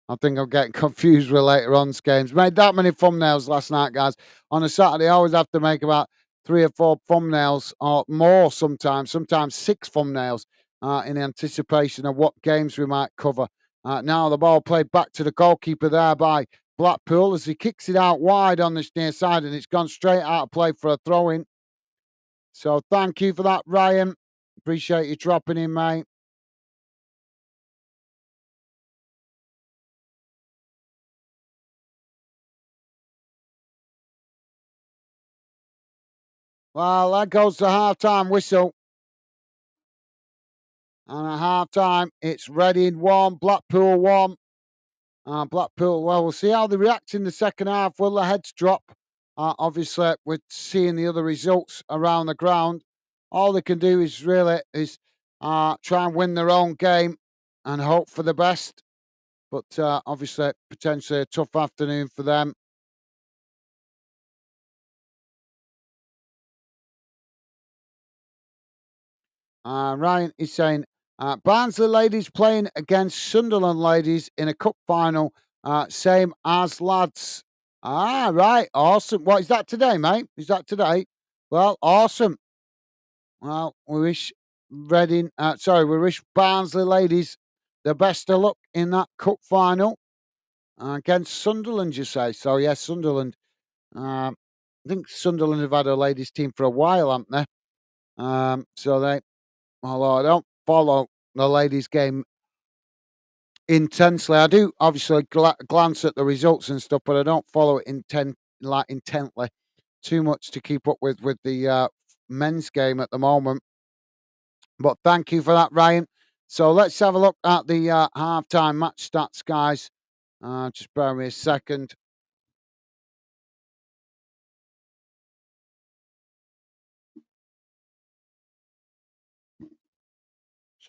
I think I'm getting confused with later on's games. Made that many thumbnails last night, guys. On a Saturday, I always have to make about 3 or 4 thumbnails or more sometimes 6 thumbnails in anticipation of what games we might cover. Now the ball played back to the goalkeeper there by Blackpool as he kicks it out wide on this near side and it's gone straight out of play for a throw in. So thank you for that, Ryan. Appreciate you dropping in, mate. Well, that goes to half-time whistle. And at half-time, it's Reading 1, Blackpool 1. Blackpool, well, we'll see how they react in the second half. Will the heads drop? Obviously, we're seeing the other results around the ground. All they can do is really try and win their own game and hope for the best. But obviously, potentially a tough afternoon for them. Ryan is saying Barnsley ladies playing against Sunderland ladies in a cup final, same as lads. Right, awesome. What is that today, mate? Is that today? Well, awesome. Well, we wish we wish Barnsley ladies the best of luck in that cup final against Sunderland. You say so? Yes, Sunderland. I think Sunderland have had a ladies team for a while, haven't they? So they Although I don't follow the ladies' game intensely, I do obviously glance at the results and stuff, but I don't follow it intently too much to keep up with the men's game at the moment. But thank you for that, Ryan. So let's have a look at the halftime match stats, guys. Just bear with me a second.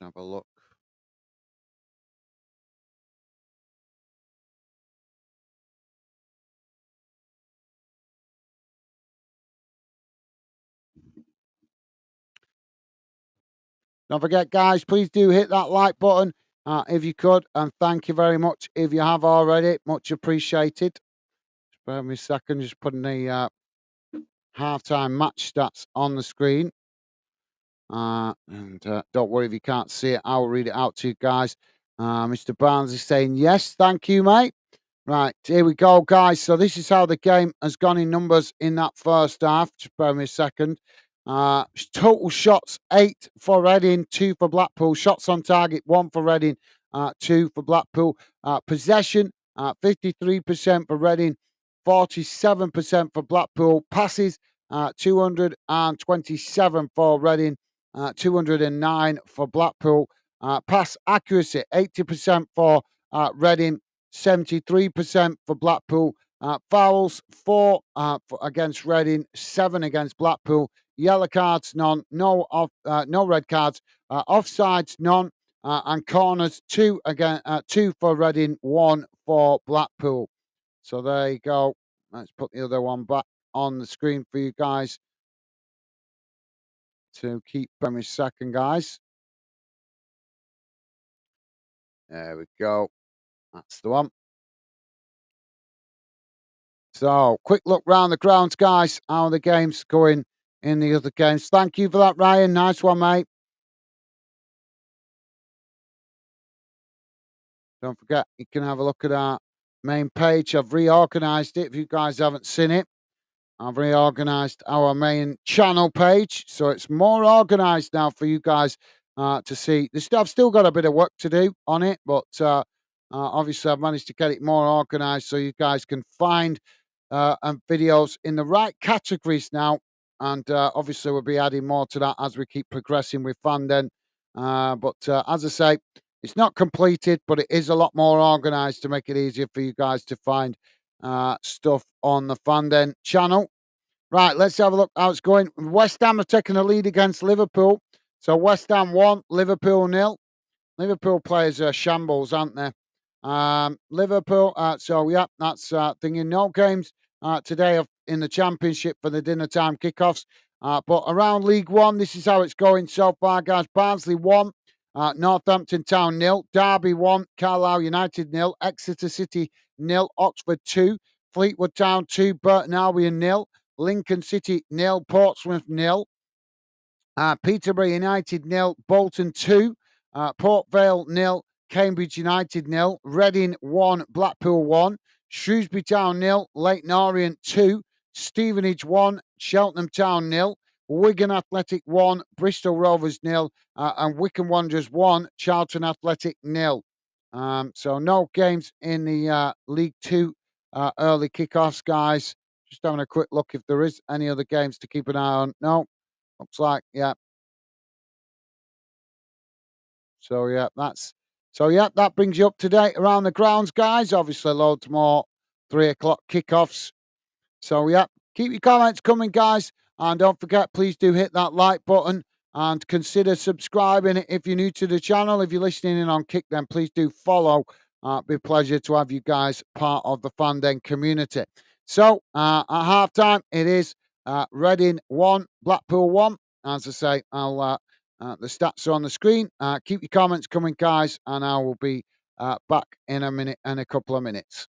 Let's have a look. Don't forget, guys, please do hit that like button if you could. And thank you very much if you have already. Much appreciated. Bear with me a second, just putting the halftime match stats on the screen. And don't worry if you can't see it, I'll read it out to you guys. Mr. Barnes is saying, yes, thank you, mate. Right, here we go, guys. So this is how the game has gone in numbers in that first half. Just bear with me a second. Total shots, 8 for Reading, 2 for Blackpool. Shots on target, 1 for Reading, 2 for Blackpool. Possession, 53% for Reading, 47% for Blackpool. Passes, 227 for Reading, 209 for Blackpool. Pass accuracy, 80% for Reading, 73% for Blackpool. Fouls, 4 against Reading, 7 against Blackpool. Yellow cards, none. No red cards. Offsides, none. And corners, 2 again. 2 for Reading, 1 for Blackpool. So there you go. Let's put the other one back on the screen for you guys to keep them a second, guys. There we go. That's the one. So, quick look round the grounds, guys. How are the games going in the other games? Thank you for that, Ryan. Nice one, mate. Don't forget, you can have a look at our main page. I've reorganised it. If you guys haven't seen it, I've reorganised our main channel page, so it's more organised now for you guys to see. I've still got a bit of work to do on it, but obviously I've managed to get it more organised so you guys can find videos in the right categories now. And obviously we'll be adding more to that as we keep progressing with Fandom. But as I say, it's not completed, but it is a lot more organised to make it easier for you guys to find stuff on the Fandom channel. Right, let's have a look how it's going. West Ham are taking a lead against Liverpool. So West Ham 1, Liverpool 0. Liverpool players are shambles, aren't they? Liverpool, so yeah, that's thinking no games today in the Championship for the dinner time kickoffs. But around League One, this is how it's going so far, guys. Barnsley 1, Northampton Town 0, Derby 1, Carlisle United 0, Exeter City 0, Oxford 2, Fleetwood Town 2, Burton Albion 0, Lincoln City 0, Portsmouth 0. Peterborough United 0, Bolton 2, Port Vale 0, Cambridge United 0, Reading 1, Blackpool 1, Shrewsbury Town 0, Leyton Orient 2, Stevenage 1, Cheltenham Town 0, Wigan Athletic 1, Bristol Rovers 0, and Wycombe Wanderers 1, Charlton Athletic 0. So no games in the League 2 early kickoffs, guys. Just having a quick look if there is any other games to keep an eye on. No, looks like, yeah. So that brings you up to date around the grounds, guys. Obviously, loads more 3 o'clock kickoffs. So yeah, keep your comments coming, guys. And don't forget, please do hit that like button and consider subscribing if you're new to the channel. If you're listening in on Kick, then please do follow. It'd be a pleasure to have you guys part of the Fandom community. So at halftime, it is Reading 1, Blackpool 1. As I say, the stats are on the screen. Keep your comments coming, guys, and I will be back in a minute and a couple of minutes.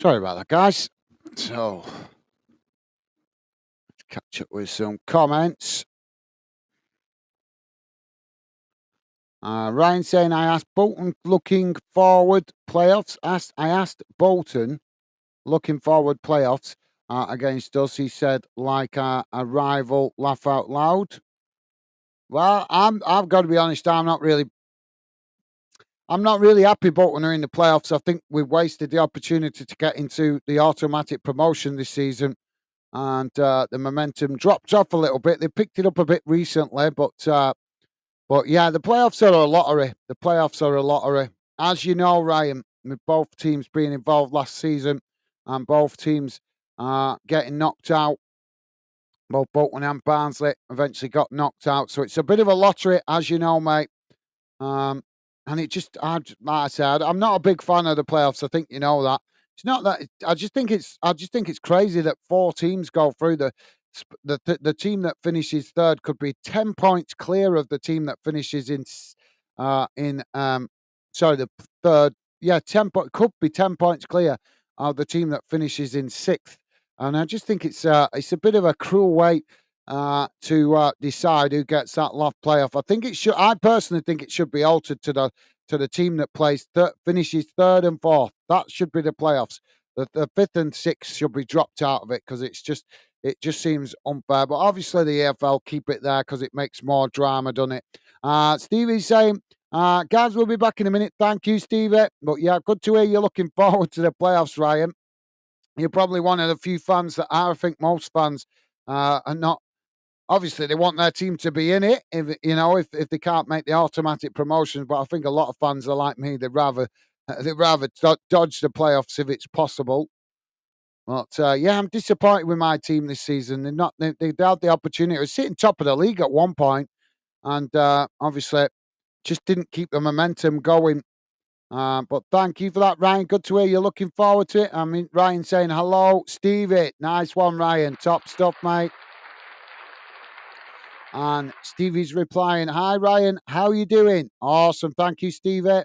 Sorry about that, guys. So, let's catch up with some comments. Ryan saying, I asked Bolton looking forward playoffs. I asked Bolton looking forward playoffs against us. He said, like a rival, laugh out loud. Well, I've got to be honest. I'm not really happy Bolton are in the playoffs. I think we've wasted the opportunity to get into the automatic promotion this season, and the momentum dropped off a little bit. They picked it up a bit recently, but yeah, the playoffs are a lottery. The playoffs are a lottery, as you know, Ryan. With both teams being involved last season, and both teams getting knocked out. Both Bolton and Barnsley eventually got knocked out, so it's a bit of a lottery, as you know, mate. Um, and it just, like I said, I'm not a big fan of the playoffs. I think you know that. It's not that. I just think it's crazy that four teams go through. The team that finishes third could be 10 points clear of the team that finishes sorry, the third. Yeah, could be 10 points clear of the team that finishes in sixth. And I just think it's a bit of a cruel way to decide who gets that last playoff. I think it should. I personally think it should be altered to the team that finishes third and fourth. That should be the playoffs. The fifth and sixth should be dropped out of it because it just seems unfair. But obviously the AFL keep it there because it makes more drama, doesn't it? Stevie's saying, guys, we'll be back in a minute. Thank you, Stevie. But yeah, good to hear you're looking forward to the playoffs, Ryan. You're probably one of the few fans that I think most fans are not. Obviously, they want their team to be in it, if they can't make the automatic promotions. But I think a lot of fans are like me; they'd rather dodge the playoffs if it's possible. But yeah, I'm disappointed with my team this season. They had the opportunity. They were sitting top of the league at one point, and obviously just didn't keep the momentum going. But thank you for that, Ryan. Good to hear you're looking forward to it. I mean, Ryan saying hello, Stevie. Nice one, Ryan. Top stuff, mate. And Stevie's replying, hi, Ryan. How are you doing? Awesome. Thank you, Stevie.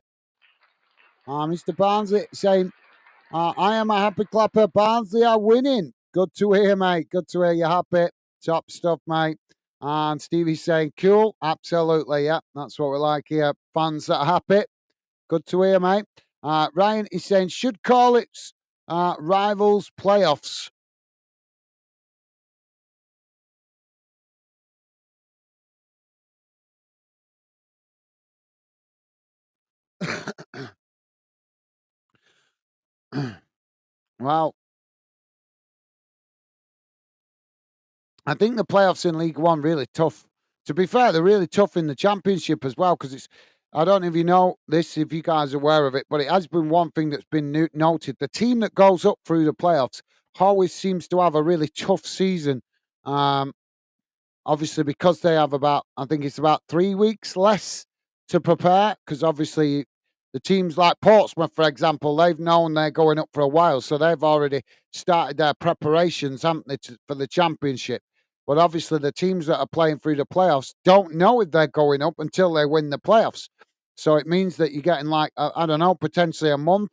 Mr. Barnsley saying, I am a happy clapper. Barnsley are winning. Good to hear, mate. Good to hear you're happy. Top stuff, mate. And Stevie's saying, cool. Absolutely. Yeah, that's what we like here. Fans that are happy. Good to hear, mate. Ryan is saying, should call it rivals playoffs. Well, I think the playoffs in League One really tough. To be fair, they're really tough in the Championship as well because it's. I don't know if you know this, if you guys are aware of it, but it has been one thing that's been noted. The team that goes up through the playoffs always seems to have a really tough season. Um, Obviously, because they have I think it's about 3 weeks less to prepare. Because obviously, the teams like Portsmouth, for example, they've known they're going up for a while, so they've already started their preparations, haven't they, for the Championship. But obviously, the teams that are playing through the playoffs don't know if they're going up until they win the playoffs. So it means that you're getting like I don't know, potentially a month,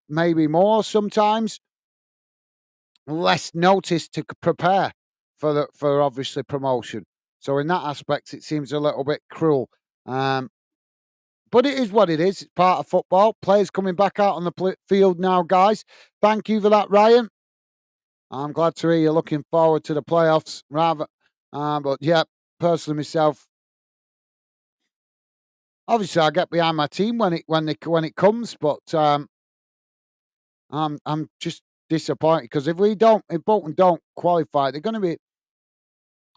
maybe more sometimes less notice to prepare for obviously promotion. So in that aspect, it seems a little bit cruel. Um, but it is what it is. It's part of football. Players coming back out on the field now, guys. Thank you for that, Ryan. I'm glad to hear you're looking forward to the playoffs. But yeah, personally myself, obviously I get behind my team when it comes, but I'm just disappointed because if Bolton don't qualify, they're going to be.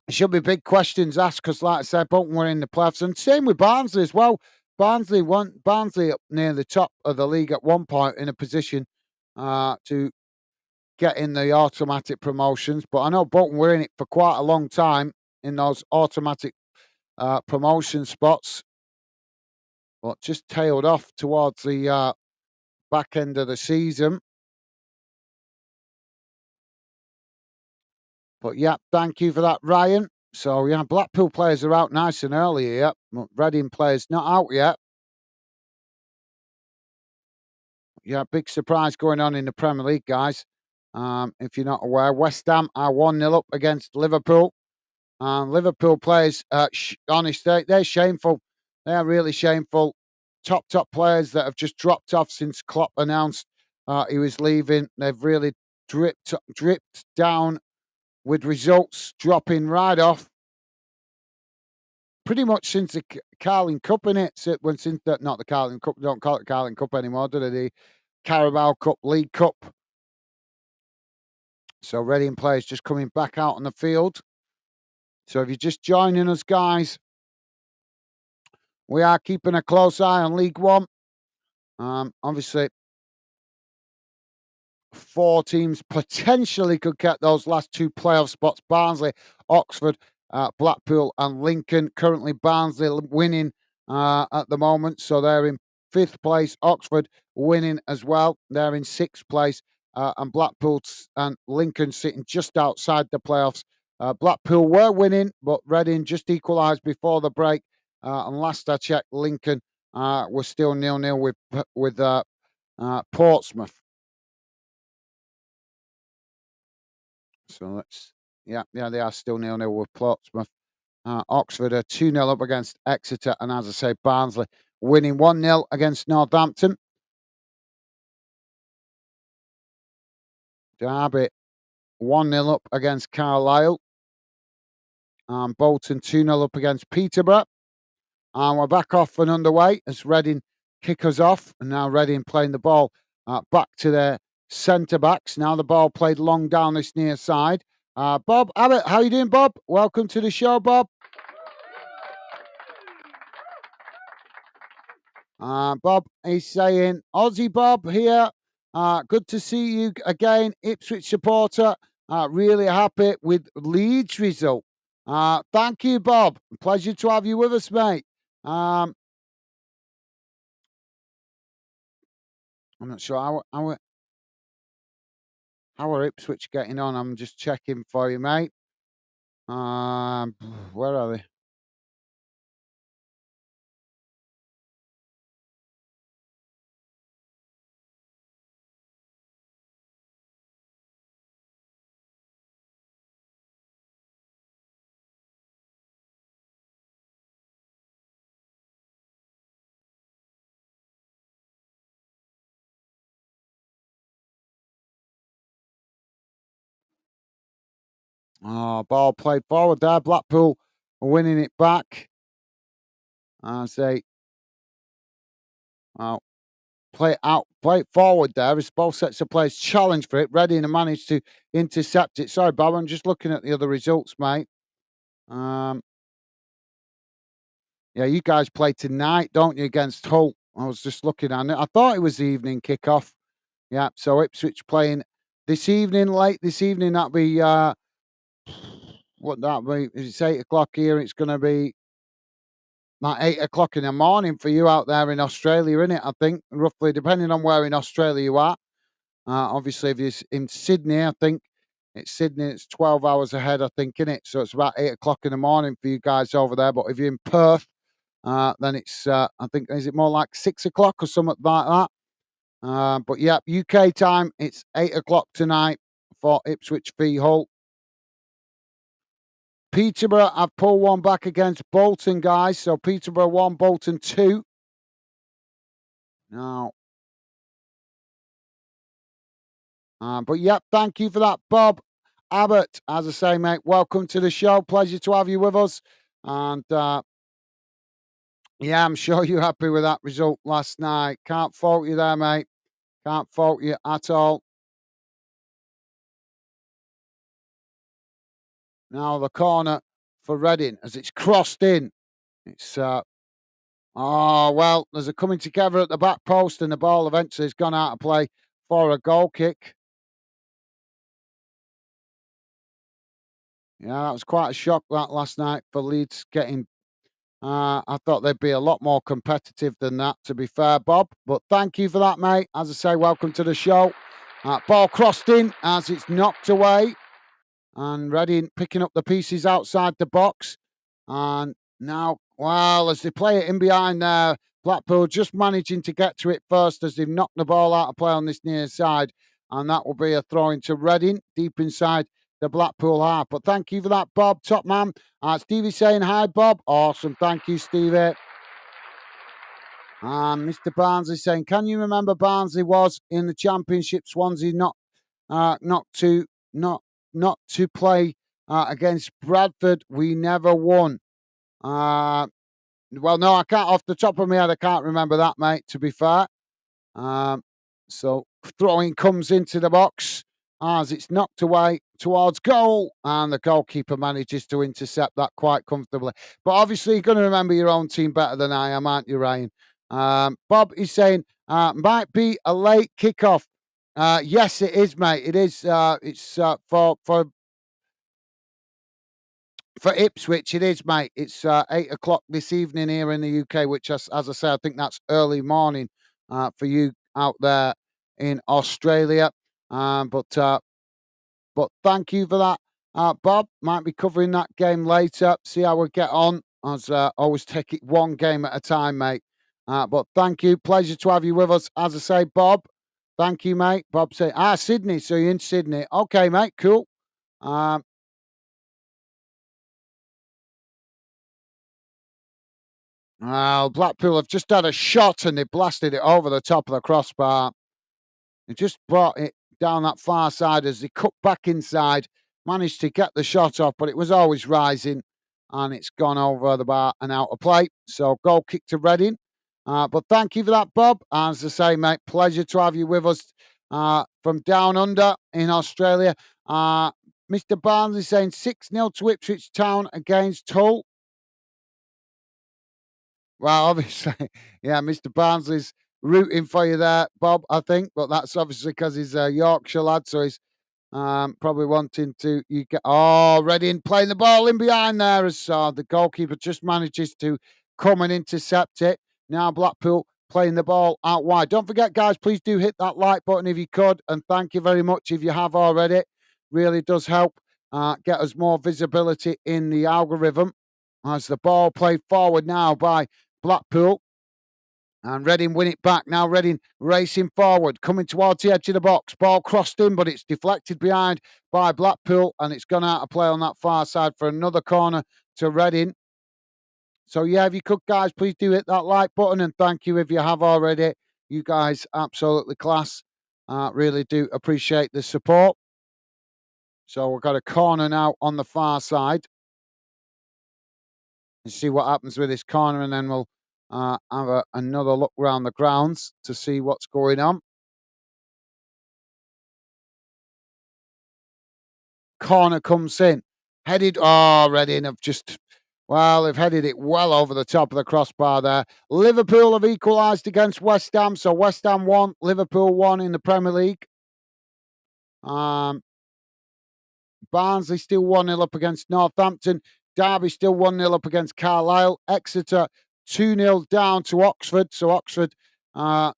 There should be big questions asked because, like I said, Bolton were in the playoffs, and same with Barnsley as well. Barnsley up near the top of the league at one point in a position to get in the automatic promotions. But I know Bolton were in it for quite a long time in those automatic promotion spots, but just tailed off towards the back end of the season. But yeah, thank you for that, Ryan. So yeah, Blackpool players are out nice and early here. Reading players not out yet. yeah, big surprise going on in the Premier League, guys. If you're not aware, West Ham are 1-0 up against Liverpool. And Liverpool players, honestly, they're shameful. They are really shameful. Top players that have just dropped off since Klopp announced he was leaving. They've really dripped down with results dropping right off. Pretty much since the Carling Cup, innit? Since not the Carling Cup, don't call it Carling Cup anymore, do they? The Carabao Cup, League Cup. So Reading players just coming back out on the field. So if you're just joining us, guys, we are keeping a close eye on League One. Obviously, 4 teams potentially could get those last 2 playoff spots. Barnsley, Oxford, Blackpool and Lincoln. Currently Barnsley winning at the moment, so they're in 5th place. Oxford winning as well. They're in 6th place. And Blackpool and Lincoln sitting just outside the playoffs. Blackpool were winning, but Reading just equalised before the break. And last I checked, Lincoln were still 0-0 with Portsmouth. So yeah, they are still 0-0 with Portsmouth. Oxford are 2-0 up against Exeter, and as I say, Barnsley winning 1-0 against Northampton. Derby 1-0 up against Carlisle. Bolton 2-0 up against Peterborough. And we're back off and underway as Reading kick us off. And now Reading playing the ball back to their centre-backs. Now the ball played long down this near side. Bob Abbott, how you doing, Bob? Welcome to the show, Bob. Bob is saying, Aussie Bob here. Good to see you again, Ipswich supporter. Really happy with Leeds result. Thank you, Bob. Pleasure to have you with us, mate. I'm not sure how are Ipswich getting on. I'm just checking for you, mate. Where are they? Oh, ball played forward there. Blackpool winning it back. I say, well, play it forward there as both sets of players challenge for it. Reading and managed to intercept it. Sorry, Bob, I'm just looking at the other results, mate. Yeah, you guys play tonight, don't you, against Hull? I was just looking at it. I thought it was the evening kickoff. Yeah, so Ipswich playing this evening, late this evening. That'll be what that be? It's 8 o'clock here. It's going to be like 8 o'clock in the morning for you out there in Australia, isn't it? I think roughly, depending on where in Australia you are. Obviously, if you're in Sydney, I think it's Sydney. It's 12 hours ahead, I think, isn't it? So it's about 8 o'clock in the morning for you guys over there. But if you're in Perth, then it's I think is it more like 6 o'clock or something like that. But yeah, UK time, it's 8 o'clock tonight for Ipswich v Hull. Peterborough have pulled one back against Bolton, guys. So Peterborough 1, Bolton 2. Now, but yeah, thank you for that, Bob Abbott. As I say, mate, welcome to the show. Pleasure to have you with us. And yeah, I'm sure you're happy with that result last night. Can't fault you there, mate. Can't fault you at all. Now the corner for Reading as it's crossed in. It's oh well, there's a coming together at the back post, and the ball eventually has gone out of play for a goal kick. Yeah, that was quite a shock that last night for Leeds getting. I thought they'd be a lot more competitive than that, to be fair, Bob. But thank you for that, mate. As I say, welcome to the show. Ball crossed in as it's knocked away. And Reading picking up the pieces outside the box. And now, well, as they play it in behind there, Blackpool just managing to get to it first as they've knocked the ball out of play on this near side. And that will be a throw into Reading, deep inside the Blackpool half. But thank you for that, Bob, top man. Stevie saying hi, Bob. Awesome. Thank you, Stevie. And Mr. Barnsley saying, can you remember Barnsley was in the Championship? Swansea not to play against Bradford. We never won. Well, no, I can't. Off the top of my head, I can't remember that, mate. To be fair, so throwing comes into the box as it's knocked away towards goal, and the goalkeeper manages to intercept that quite comfortably. But obviously, you're going to remember your own team better than I am, aren't you, Ryan? Bob is saying might be a late kickoff. Yes, it is, mate. It is. It's for Ipswich, it is, mate. It's 8 o'clock this evening here in the UK, which, as I say, I think that's early morning for you out there in Australia. But thank you for that, Bob. Might be covering that game later. See how we get on. As always, take it one game at a time, mate. But thank you. Pleasure to have you with us. As I say, Bob, thank you, mate. Bob say, Sydney. So you're in Sydney. Okay, mate. Cool. Well, Blackpool have just had a shot and they blasted it over the top of the crossbar. They just brought it down that far side as they cut back inside, managed to get the shot off, but it was always rising and it's gone over the bar and out of play. So goal kick to Reading. But thank you for that, Bob. As I say, mate, pleasure to have you with us from down under in Australia. Mr. Barnsley saying 6-0 to Ipswich Town against Hull. Well, obviously, yeah, Mr. Barnsley's rooting for you there, Bob, I think, but that's obviously because he's a Yorkshire lad, so he's probably wanting to. You get Reading playing the ball in behind there as the goalkeeper just manages to come and intercept it. Now Blackpool playing the ball out wide. Don't forget, guys, please do hit that like button if you could, and thank you very much if you have already. Really does help get us more visibility in the algorithm. As the ball played forward now by Blackpool. And Reading win it back. Now Reading racing forward, coming towards the edge of the box. Ball crossed in, but it's deflected behind by Blackpool, and it's gone out of play on that far side for another corner to Reading. So, yeah, if you could, guys, please do hit that like button, and thank you if you have already. You guys, absolutely class. Really do appreciate the support. So we've got a corner now on the far side. And see what happens with this corner, and then we'll have another look around the grounds to see what's going on. Corner comes in, headed. Reading have they've headed it well over the top of the crossbar there. Liverpool have equalised against West Ham, so West Ham 1, Liverpool 1 in the Premier League. Barnsley still 1-0 up against Northampton. Derby still 1-0 up against Carlisle. Exeter 2-0 down to Oxford. So Oxford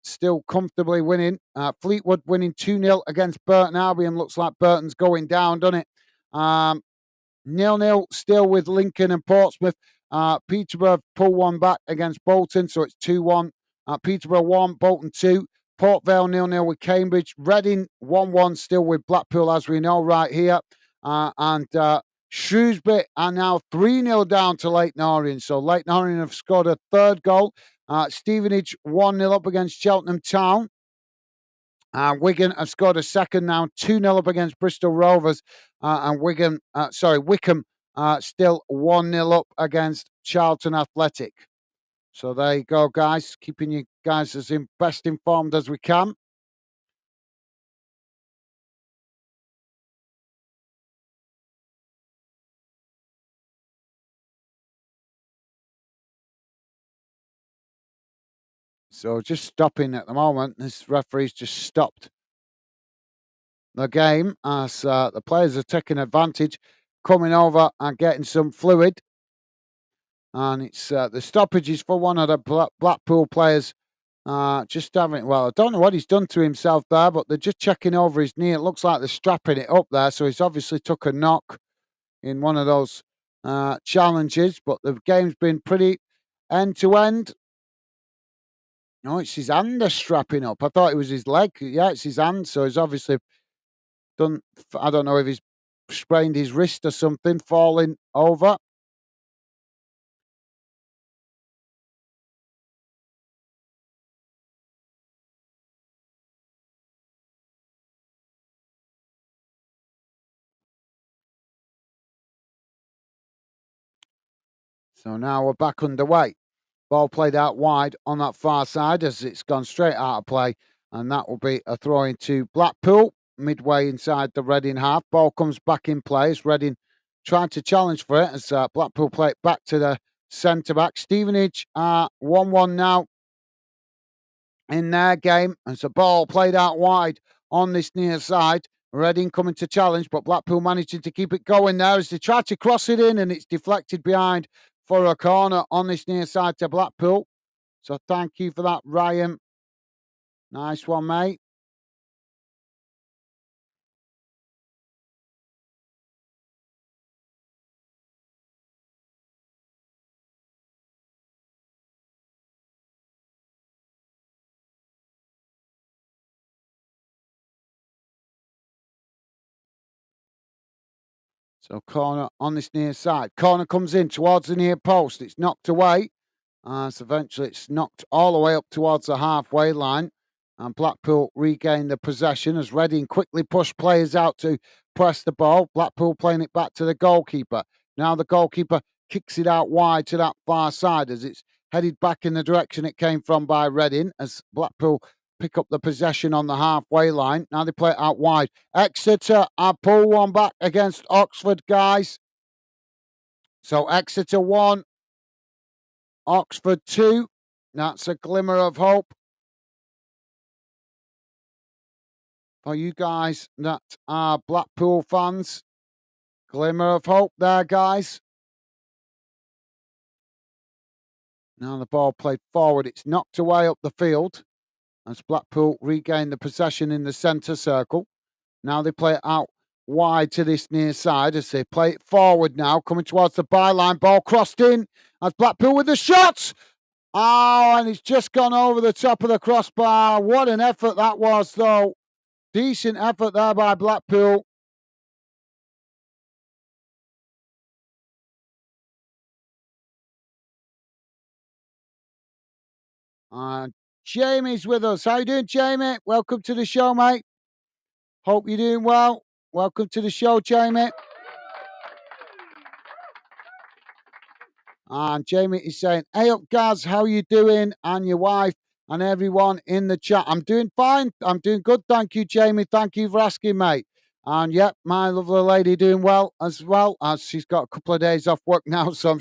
still comfortably winning. Fleetwood winning 2-0 against Burton Albion. Looks like Burton's going down, doesn't it? 0-0 still with Lincoln and Portsmouth. Peterborough pull one back against Bolton. So it's 2-1. Peterborough 1, Bolton 2. Port Vale 0-0 with Cambridge. Reading 1-1 still with Blackpool, as we know right here. And Shrewsbury are now 3-0 down to Leyton Orient. So Leyton Orient have scored a third goal. Stevenage 1-0 up against Cheltenham Town. Wigan have scored a second now, 2-0 up against Bristol Rovers. And Wickham still 1-0 up against Charlton Athletic. So there you go, guys. Keeping you guys as best informed as we can. So just stopping at the moment. This referee's just stopped the game as the players are taking advantage, coming over and getting some fluid. And it's the stoppages for one of the Blackpool players. Just having, I don't know what he's done to himself there, but they're just checking over his knee. It looks like they're strapping it up there. So he's obviously took a knock in one of those challenges. But the game's been pretty end to end. No, it's his hand they're strapping up. I thought it was his leg. Yeah, it's his hand. So he's obviously done. I don't know if he's sprained his wrist or something, falling over. So now we're back underway. Ball played out wide on that far side as it's gone straight out of play. And that will be a throw into Blackpool, midway inside the Reading half. Ball comes back in play as Reading trying to challenge for it as Blackpool play it back to the centre back. Stevenage are 1-1 now in their game. As the ball played out wide on this near side. Reading coming to challenge, but Blackpool managing to keep it going there as they try to cross it in and it's deflected behind for a corner on this near side to Blackpool. So thank you for that, Ryan. Nice one, mate. So corner on this near side. Corner comes in towards the near post. It's knocked away. So eventually it's knocked all the way up towards the halfway line. And Blackpool regain the possession as Reading quickly push players out to press the ball. Blackpool playing it back to the goalkeeper. Now the goalkeeper kicks it out wide to that far side as it's headed back in the direction it came from by Reading as Blackpool pick up the possession on the halfway line. Now they play it out wide. Exeter are pull one back against Oxford, guys. So Exeter 1, Oxford 2. That's a glimmer of hope for you guys that are Blackpool fans. Glimmer of hope there, guys. Now the ball played forward. It's knocked away up the field as Blackpool regain the possession in the centre circle. Now they play it out wide to this near side as they play it forward now, coming towards the byline. Ball crossed in as Blackpool with the shot. Oh, and it's just gone over the top of the crossbar. What an effort that was, though. Decent effort there by Blackpool. Jamie's with us. How you doing, Jamie? Welcome to the show, mate. Hope you're doing well. Welcome to the show, Jamie. And Jamie is saying, "Hey up, Gaz, how you doing? And your wife and everyone in the chat. I'm doing fine. I'm doing good. Thank you, Jamie. Thank you for asking, mate. And yep, my lovely lady doing well as well. As she's got a couple of days off work now, so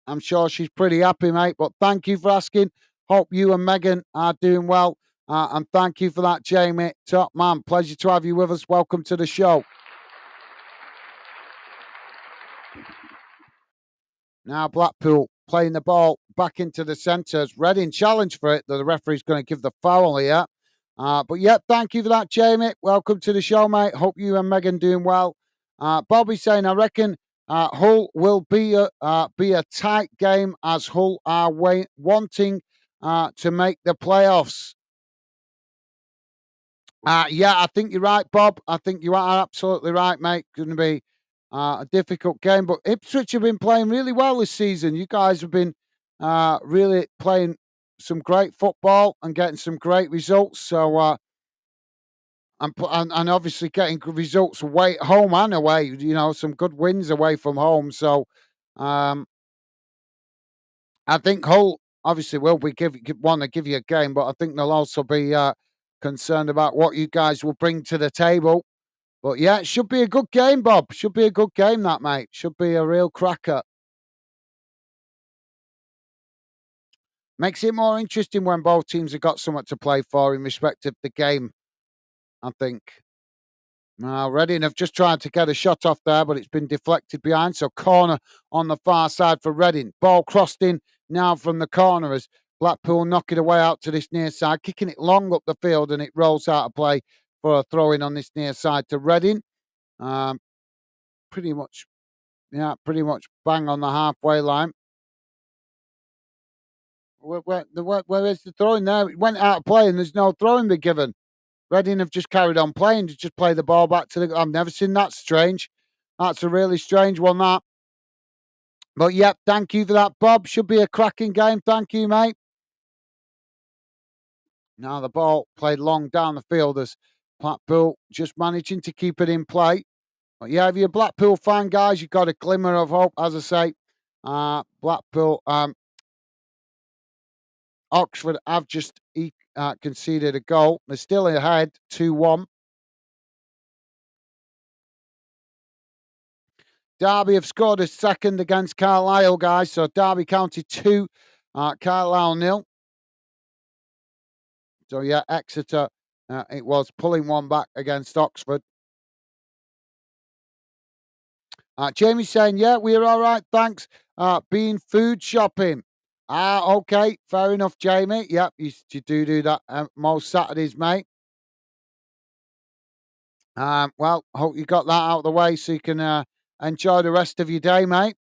I'm sure she's pretty happy, mate. But thank you for asking. Hope you and Megan are doing well. And thank you for that, Jamie. Top man. Pleasure to have you with us. Welcome to the show. Now Blackpool playing the ball back into the centre. Reading challenge for it. The referee's going to give the foul here. But yeah, thank you for that, Jamie. Welcome to the show, mate. Hope you and Megan doing well. Bobby saying, I reckon Hull will be a tight game as Hull are wanting to make the playoffs. Yeah, I think you're right, Bob. I think you are absolutely right, mate. Going to be a difficult game, but Ipswich have been playing really well this season. You guys have been really playing some great football and getting some great results. So, and obviously getting good results away, home and away. You know, some good wins away from home. So, um, I think Hull obviously will be want to give you a game, but I think they'll also be concerned about what you guys will bring to the table. But yeah, it should be a good game, Bob. Should be a good game, that mate. Should be a real cracker. Makes it more interesting when both teams have got something to play for in respect of the game, I think. Now, Reading have just tried to get a shot off there, but it's been deflected behind. So, corner on the far side for Reading. Ball crossed in now from the corner as Blackpool knock it away out to this near side, kicking it long up the field, and it rolls out of play for a throw in on this near side to Reading. Um, pretty much, yeah, pretty much bang on the halfway line. Where is the throwing there? It went out of play and there's no throwing be given. Reading have just carried on playing to just play the ball back to the. I've never seen that strange. That's a really strange one, that. But yep, thank you for that, Bob. Should be a cracking game. Thank you, mate. Now the ball played long down the field as Blackpool just managing to keep it in play. But yeah, if you're a Blackpool fan, guys, you've got a glimmer of hope. As I say, Blackpool, Oxford have just conceded a goal. They're still ahead, 2-1. Derby have scored a second against Carlisle, guys. So Derby County 2, Carlisle 0. So yeah, Exeter, it was pulling one back against Oxford. Jamie saying, yeah, we're all right, thanks. Been food shopping. Okay, fair enough, Jamie. Yep, you do that most Saturdays, mate. Well, hope you got that out of the way so you can enjoy the rest of your day, mate.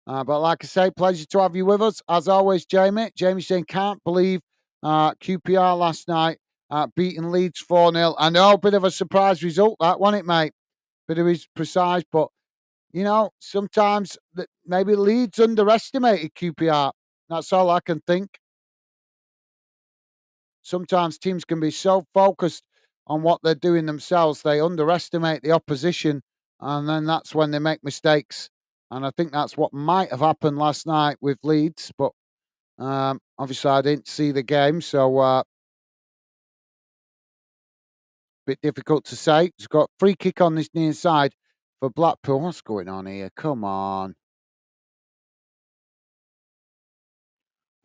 But like I say, pleasure to have you with us. As always, Jamie. Jamie saying, can't believe QPR last night beating Leeds 4-0. I know, bit of a surprise result, that, wasn't it, mate? Bit of his precise, but, you know, sometimes maybe Leeds underestimated QPR. That's all I can think. Sometimes teams can be so focused on what they're doing themselves, they underestimate the opposition, and then that's when they make mistakes. And I think that's what might have happened last night with Leeds, but obviously I didn't see the game, so bit difficult to say. It's got free kick on this near side for Blackpool. What's going on here? Come on.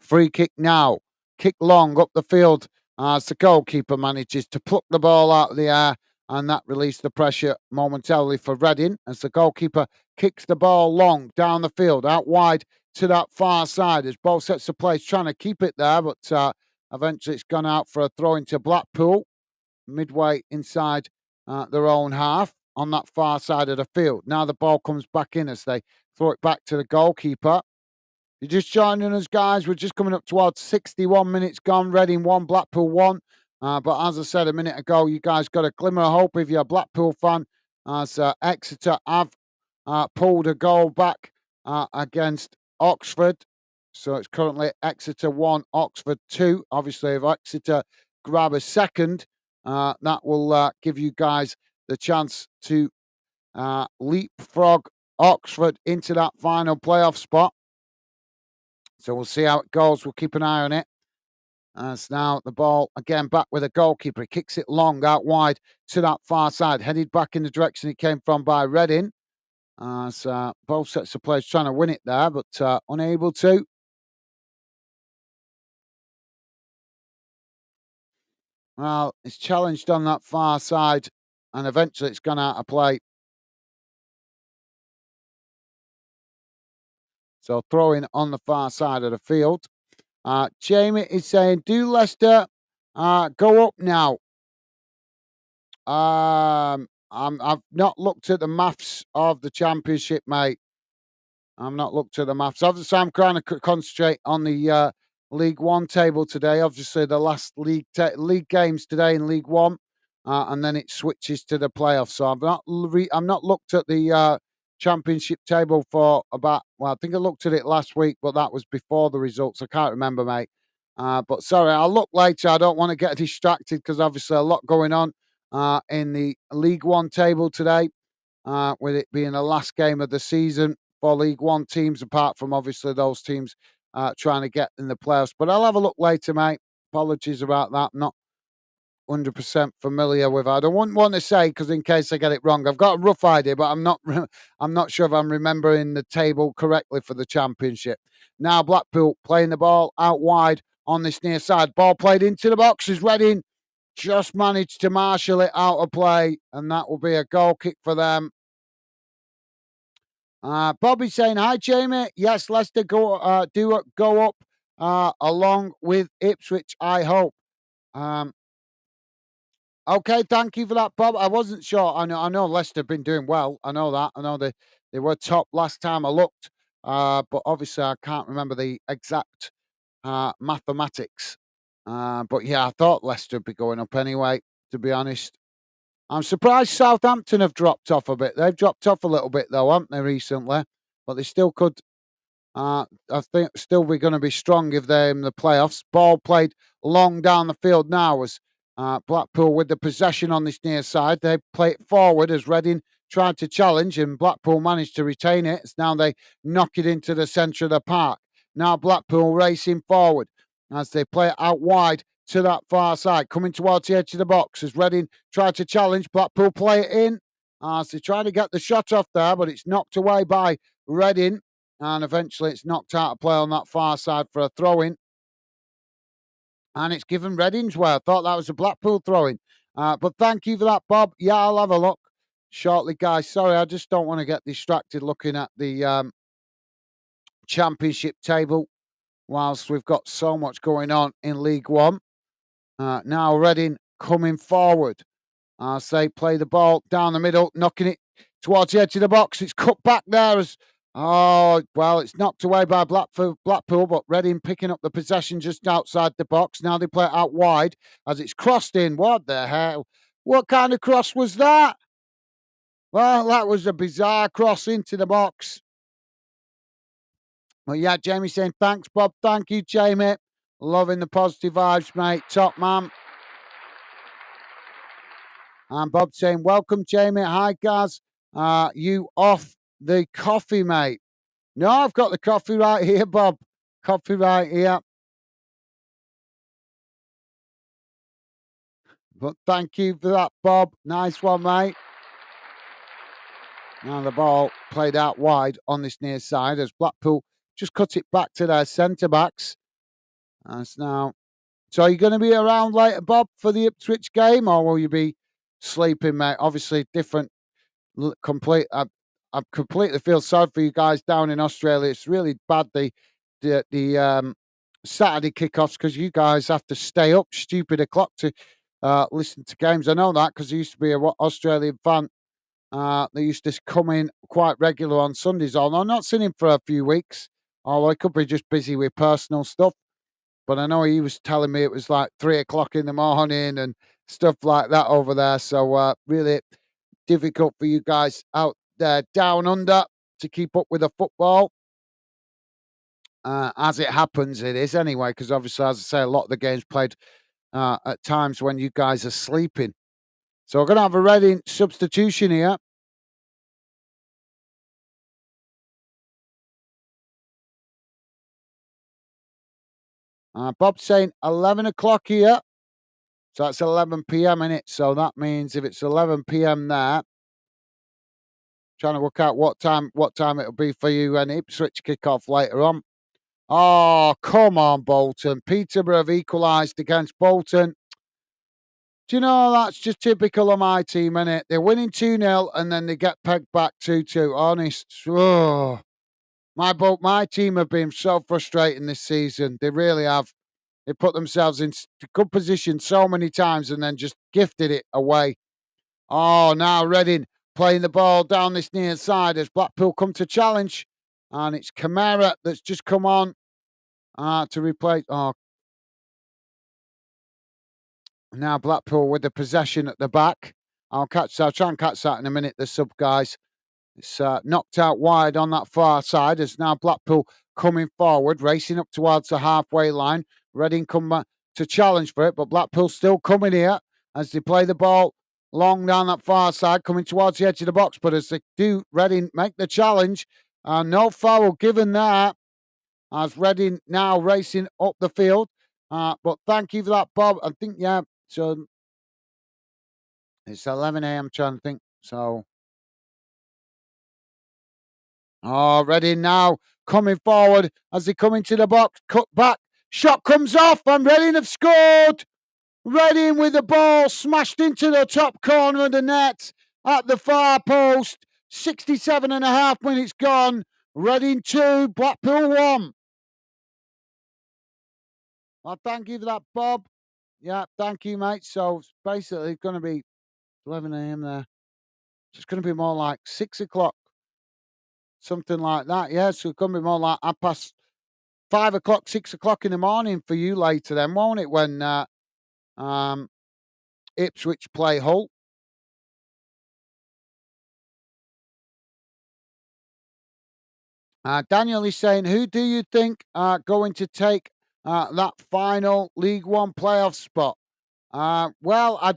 Free kick now. Kick long up the field as the goalkeeper manages to pluck the ball out of the air, and that released the pressure momentarily for Reading as the goalkeeper kicks the ball long down the field, out wide to that far side as both sets of players trying to keep it there, but eventually it's gone out for a throw into Blackpool, midway inside their own half on that far side of the field. Now the ball comes back in as they throw it back to the goalkeeper. You're just joining us, guys. We're just coming up towards 61 minutes gone. Reading 1, Blackpool 1. But as I said a minute ago, you guys got a glimmer of hope if you're a Blackpool fan, as Exeter have pulled a goal back against Oxford. So it's currently Exeter 1, Oxford 2. Obviously, if Exeter grab a second, that will give you guys the chance to leapfrog Oxford into that final playoff spot. So we'll see how it goes. We'll keep an eye on it. As now the ball again back with a goalkeeper. He kicks it long out wide to that far side, headed back in the direction it came from by Reading. As both sets of players trying to win it there, but unable to. Well, it's challenged on that far side, and eventually it's gone out of play. So throwing on the far side of the field. Jamie is saying, do Leicester go up now? I've not looked at the maths of the championship, mate. I'm not looked at the maths. Obviously, I'm trying to concentrate on the League One table today. Obviously, the last league games today in League One, and then it switches to the playoffs. So I'm not looked at the championship table for about. Well, I think I looked at it last week, but that was before the results. I can't remember, mate. But sorry, I'll look later. I don't want to get distracted because obviously a lot going on in the League One table today, with it being the last game of the season for League One teams, apart from obviously those teams trying to get in the playoffs. But I'll have a look later, mate. Apologies about that. I'm not 100% familiar with it. I don't want to say because in case I get it wrong, I've got a rough idea, but I'm not. I'm not sure if I'm remembering the table correctly for the championship. Now Blackpool playing the ball out wide on this near side. Ball played into the boxes. Reading just managed to marshal it out of play, and that will be a goal kick for them. Bobby saying, hi, Jamie. Yes, Leicester go up along with Ipswich, I hope. Okay, thank you for that, Bob. I wasn't sure. I know Leicester have been doing well. I know that. I know they were top last time I looked. But obviously I can't remember the exact mathematics. But yeah, I thought Leicester would be going up anyway, to be honest. I'm surprised Southampton have dropped off a bit. They've dropped off a little bit, though, haven't they, recently? But they still could. I think still we're going to be strong if they're in the playoffs. Ball played long down the field now as Blackpool with the possession on this near side. They play it forward as Reading tried to challenge and Blackpool managed to retain it. As now they knock it into the centre of the park. Now Blackpool racing forward as they play it out wide to that far side, coming towards the edge of the box as Reading tried to challenge. Blackpool play it in as they try to get the shot off there, but it's knocked away by Reading. And eventually it's knocked out of play on that far side for a throw-in. And it's given Reading's way. I thought that was a Blackpool throw-in. But thank you for that, Bob. Yeah, I'll have a look shortly, guys. Sorry, I just don't want to get distracted looking at the championship table whilst we've got so much going on in League One. Now Reading coming forward. As they play the ball down the middle, knocking it towards the edge of the box. It's cut back there as it's knocked away by Blackpool, but Reading picking up the possession just outside the box. Now they play it out wide as it's crossed in. What the hell? What kind of cross was that? Well, that was a bizarre cross into the box. Well, yeah, Jamie saying, thanks, Bob. Thank you, Jamie. Loving the positive vibes, mate. Top man. And Bob saying, welcome, Jamie. Hi, Gaz. You off the coffee, mate? No, I've got the coffee right here, Bob. Coffee right here. But thank you for that, Bob. Nice one, mate. Now the ball played out wide on this near side as Blackpool just cut it back to their centre-backs. And it's now... So are you going to be around later, Bob, for the Ipswich game, or will you be sleeping, mate? Obviously, different... I completely feel sorry for you guys down in Australia. It's really bad, the Saturday kickoffs, because you guys have to stay up stupid o'clock to listen to games. I know that because I used to be an Australian fan. They used to come in quite regular on Sundays. Although I'm not seen him for a few weeks, although he could be just busy with personal stuff. But I know he was telling me it was like 3 o'clock in the morning and stuff like that over there. So really difficult for you guys out there down under to keep up with the football. As it happens, it is anyway, because obviously, as I say, a lot of the games played at times when you guys are sleeping. So we're going to have a Reading substitution here. Bob's saying 11 o'clock here. So that's 11 p.m. in it. So that means if it's 11 p.m. there, trying to work out what time it'll be for you when Ipswich kick off later on. Oh, come on, Bolton. Peterborough have equalised against Bolton. Do you know, that's just typical of my team, innit? They're winning 2-0 and then they get pegged back 2-2. Honest. Oh, my team have been so frustrating this season. They really have. They put themselves in good position so many times and then just gifted it away. Oh, now Reading playing the ball down this near side as Blackpool come to challenge. And it's Kamara that's just come on to replace... Oh, now Blackpool with the possession at the back. I'll try and catch that in a minute, the sub guys. It's knocked out wide on that far side as now Blackpool coming forward, racing up towards the halfway line. Reading come back to challenge for it, but Blackpool still coming here as they play the ball long down that far side, coming towards the edge of the box. But as they do, Reading make the challenge. No foul given there as Reading now racing up the field. But thank you for that, Bob. I think, yeah, so it's 11 a.m. trying to think. So, Reading now coming forward as they come into the box, cut back, shot comes off, and Reading have scored. Reading with the ball smashed into the top corner of the net at the far post. 67.5 minutes gone. Reading 2, Blackpool 1. Well, thank you for that, Bob. Yeah, thank you, mate. So it's basically going to be 11 a.m. there. So it's going to be more like 6 o'clock, something like that. Yeah, so it's going to be more like 5 o'clock, 6 o'clock in the morning for you later then, won't it, when um, Ipswich play Hull? Daniel is saying, who do you think are going to take that final League One playoff spot? Well, I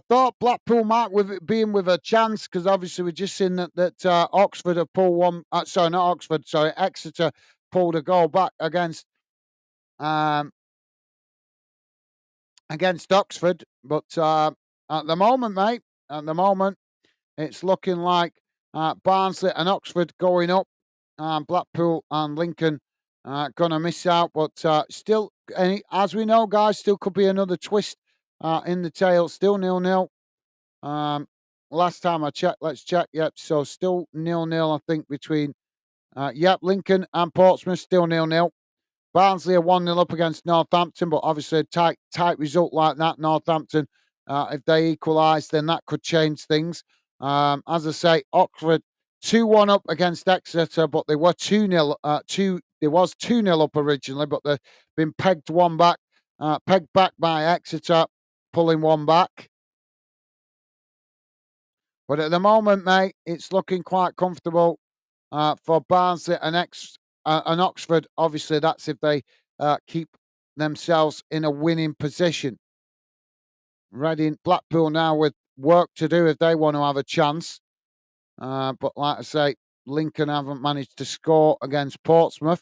thought Blackpool might with it being with a chance because obviously we've just seen that Oxford have pulled one. Sorry, not Oxford. Sorry, Exeter pulled a goal back um, against Oxford. But at the moment, mate, at the moment, it's looking like Barnsley and Oxford going up. Blackpool and Lincoln gonna miss out, but still, as we know, guys, still could be another twist in the tail. Still 0-0. Last time I checked, let's check. Yep, so still 0-0. I think between Lincoln and Portsmouth still 0-0. Barnsley are 1-0 up against Northampton, but obviously a tight result like that, Northampton, if they equalise, then that could change things. As I say, Oxford 2-1 up against Exeter, but they were 2-0. There was 2-0 up originally, but they've been pegged back by Exeter, pulling one back. But at the moment, mate, it's looking quite comfortable for Barnsley and Oxford. Obviously, that's if they keep themselves in a winning position. Reading, Blackpool now with work to do if they want to have a chance. But like I say, Lincoln haven't managed to score against Portsmouth.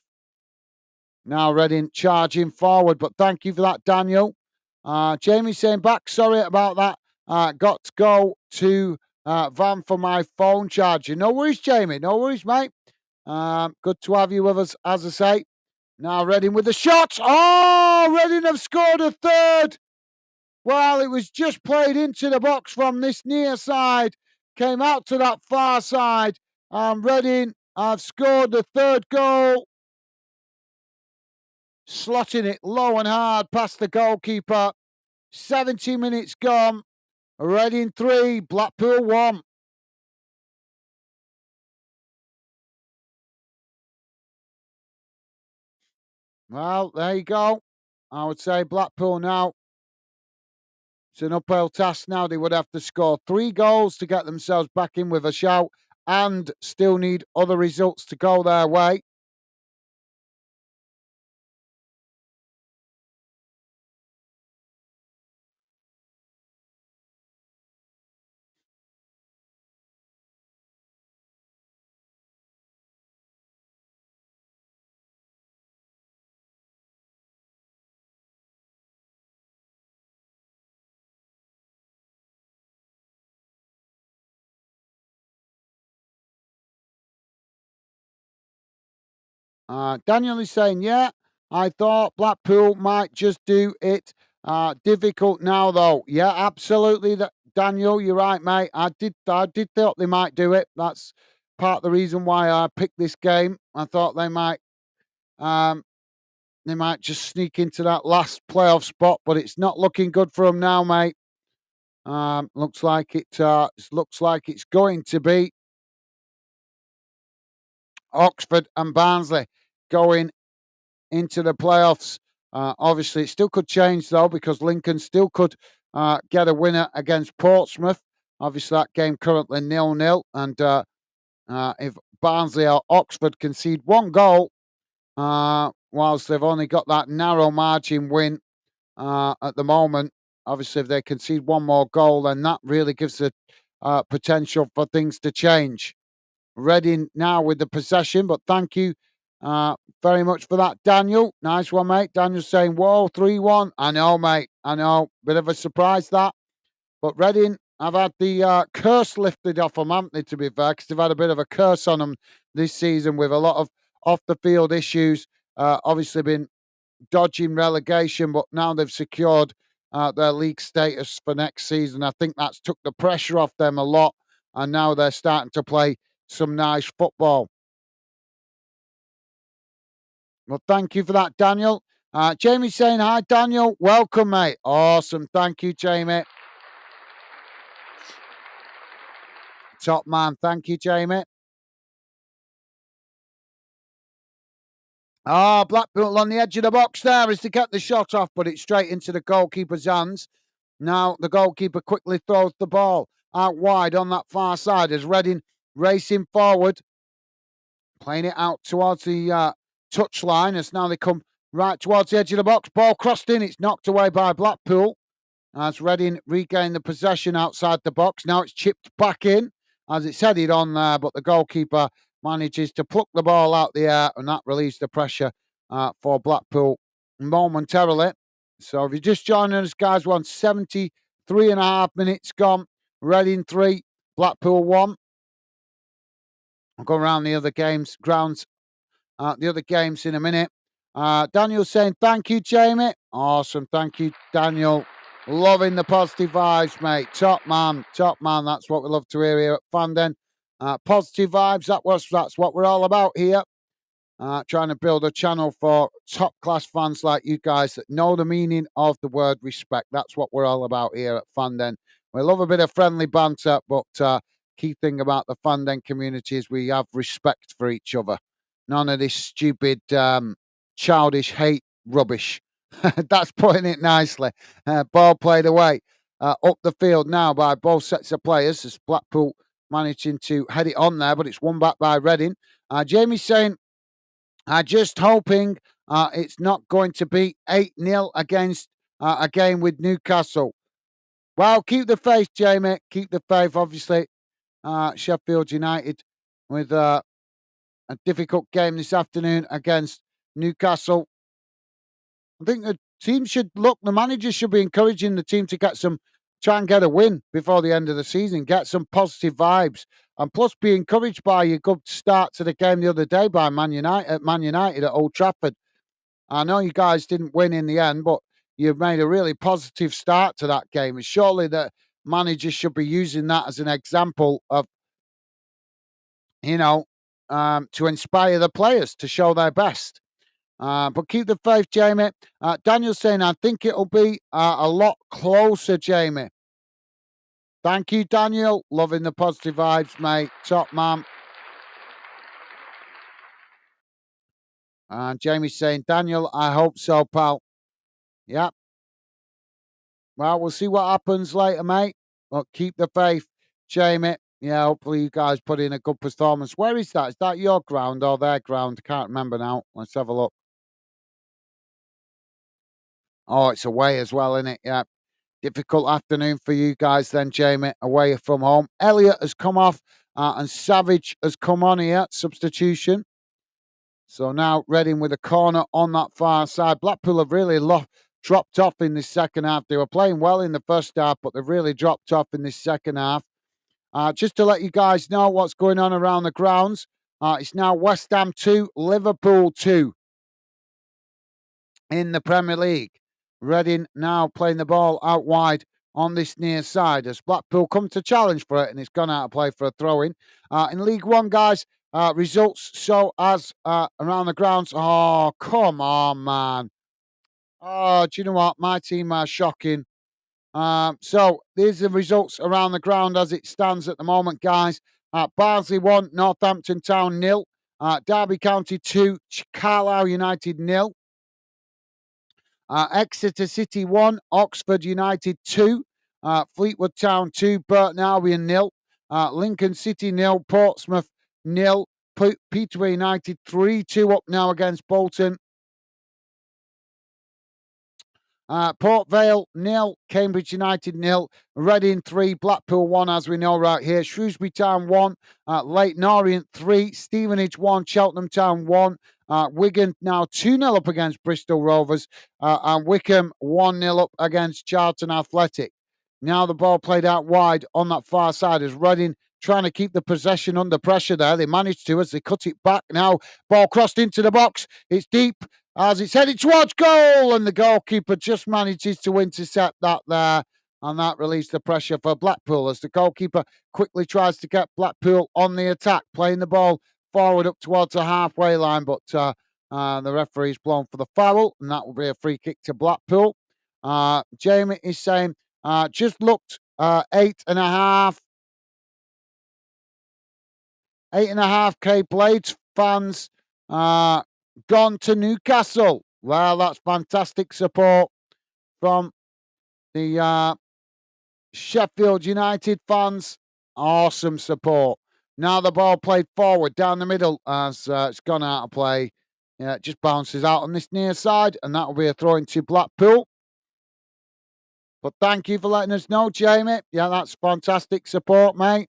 Now Reading charging forward. But thank you for that, Daniel. Jamie saying back, sorry about that. Got to go to van for my phone charger. No worries, Jamie. No worries, mate. Good to have you with us, as I say. Now Reading with the shot. Oh, Reading have scored a third. Well, it was just played into the box from this near side. Came out to that far side. Reading have scored the third goal. Slotting it low and hard past the goalkeeper. 70 minutes gone. Reading 3, Blackpool 1. Well, there you go. I would say Blackpool now. It's an uphill task now. They would have to score 3 goals to get themselves back in with a shout and still need other results to go their way. Daniel is saying, yeah, I thought Blackpool might just do it difficult now, though. Yeah, absolutely. Daniel, you're right, mate. I did thought they might do it. That's part of the reason why I picked this game. I thought um, they might just sneak into that last playoff spot, but it's not looking good for them now, mate. Looks like it's going to be Oxford and Barnsley going into the playoffs. Obviously, it still could change though because Lincoln still could get a winner against Portsmouth. Obviously, that game currently 0-0, and if Barnsley or Oxford concede one goal, whilst they've only got that narrow margin win at the moment, obviously if they concede one more goal, then that really gives the potential for things to change. Reading now with the possession, but thank you very much for that, Daniel. Nice one, mate. Daniel's saying, whoa, 3-1. I know, mate. I know. Bit of a surprise, that. But Reading, I've had the curse lifted off them, haven't they, to be fair, because they've had a bit of a curse on them this season with a lot of off-the-field issues. Obviously been dodging relegation, but now they've secured their league status for next season. I think that's took the pressure off them a lot, and now they're starting to play some nice football. Well, thank you for that, Daniel. Jamie's saying hi, Daniel. Welcome, mate. Awesome. Thank you, Jamie. Top man. Thank you, Jamie. Blackpool on the edge of the box there as to get the shot off, but it's straight into the goalkeeper's hands. Now the goalkeeper quickly throws the ball out wide on that far side as Reading racing forward, playing it out towards the touchline as now they come right towards the edge of the box. Ball crossed in, it's knocked away by Blackpool as Reading regain the possession outside the box. Now it's chipped back in as it's headed on there, but the goalkeeper manages to pluck the ball out the air, and that relieves the pressure for Blackpool momentarily. So if you're just joining us, guys, we're on 73 and a half minutes gone. Reading 3, Blackpool 1. I'll go around the other grounds, the other games in a minute. Daniel saying, thank you, Jamie. Awesome. Thank you, Daniel. Loving the positive vibes, mate. Top man. Top man. That's what we love to hear here at Fandon. Positive vibes. That's what we're all about here. Trying to build a channel for top class fans like you guys that know the meaning of the word respect. That's what we're all about here at Fandon. We love a bit of friendly banter, but key thing about the Fandon community is we have respect for each other. None of this stupid, childish hate rubbish. That's putting it nicely. Ball played away up the field now by both sets of players as Blackpool managing to head it on there, but it's won back by Reading. Jamie's saying, just hoping it's not going to be 8-0 against a game with Newcastle. Well, keep the faith, Jamie. Keep the faith. Obviously, Sheffield United with a difficult game this afternoon against Newcastle. I think the manager should be encouraging the team to try and get a win before the end of the season, get some positive vibes, and plus be encouraged by your good start to the game the other day by Man United at Old Trafford. I know you guys didn't win in the end, but you've made a really positive start to that game. And surely the manager should be using that as an example of, to inspire the players to show their best. But keep the faith, Jamie. Daniel's saying, I think it'll be a lot closer, Jamie. Thank you, Daniel. Loving the positive vibes, mate. Top man. And Jamie's saying, Daniel, I hope so, pal. Yeah. Well, we'll see what happens later, mate. But keep the faith, Jamie. Yeah, hopefully you guys put in a good performance. Where is that? Is that your ground or their ground? I can't remember now. Let's have a look. Oh, it's away as well, isn't it? Yeah. Difficult afternoon for you guys then, Jamie, away from home. Elliott has come off and Savage has come on here, substitution. So now Reading with a corner on that far side. Blackpool have really dropped off in this second half. They were playing well in the first half, but they've really dropped off in this second half. Just to let you guys know what's going on around the grounds, it's now West Ham 2, Liverpool 2 in the Premier League. Reading now playing the ball out wide on this near side as Blackpool come to challenge for it, and it's gone out of play for a throw-in. In League One, guys, results so as around the grounds. Oh, come on, man. Oh, do you know what? My team are shocking. So these are the results around the ground as it stands at the moment, guys. Barnsley 1, Northampton Town 0. Derby County 2, Carlisle United 0. Exeter City 1, Oxford United 2, Fleetwood Town 2, Burton Albion 0, Lincoln City 0, Portsmouth 0, Peterborough United 3-2 up now against Bolton. Port Vale 0, Cambridge United 0, Reading 3, Blackpool 1, as we know right here, Shrewsbury Town 1, Leyton Orient 3, Stevenage 1, Cheltenham Town 1, Wigan now 2-0 up against Bristol Rovers, and Wickham 1-0 up against Charlton Athletic. Now the ball played out wide on that far side as Reading trying to keep the possession under pressure there. They managed to as they cut it back. Now ball crossed into the box. It's deep as it's headed towards goal, and the goalkeeper just manages to intercept that there, and that released the pressure for Blackpool as the goalkeeper quickly tries to get Blackpool on the attack, playing the ball forward up towards the halfway line, but the referee's blown for the foul, and that will be a free kick to Blackpool. Jamie is saying, just looked 8.5K Blades fans gone to Newcastle. Well, that's fantastic support from the Sheffield United fans. Awesome support. Now the ball played forward down the middle as it's gone out of play. Yeah, it just bounces out on this near side, and that will be a throw into Blackpool. But thank you for letting us know, Jamie. Yeah, that's fantastic support, mate.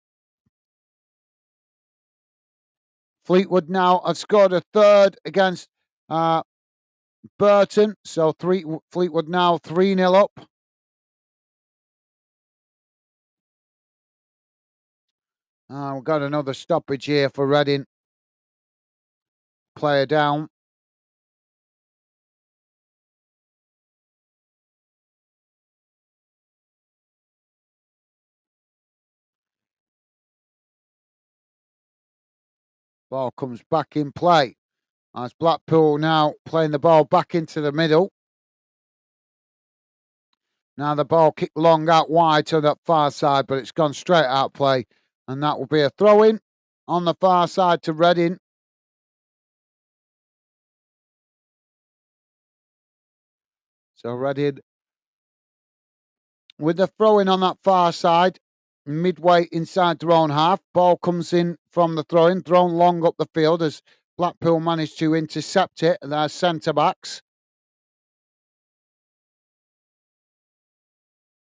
Fleetwood now have scored a third against Burton. So Fleetwood now 3-0 up. We've got another stoppage here for Reading. Player down. Ball comes back in play. As Blackpool now playing the ball back into the middle. Now the ball kicked long out wide to that far side, but it's gone straight out play. And that will be a throw-in on the far side to Reading. So Reading with the throw-in on that far side, midway inside their own half. Ball comes in from the throw-in, thrown long up the field as Blackpool managed to intercept it. Their centre-backs.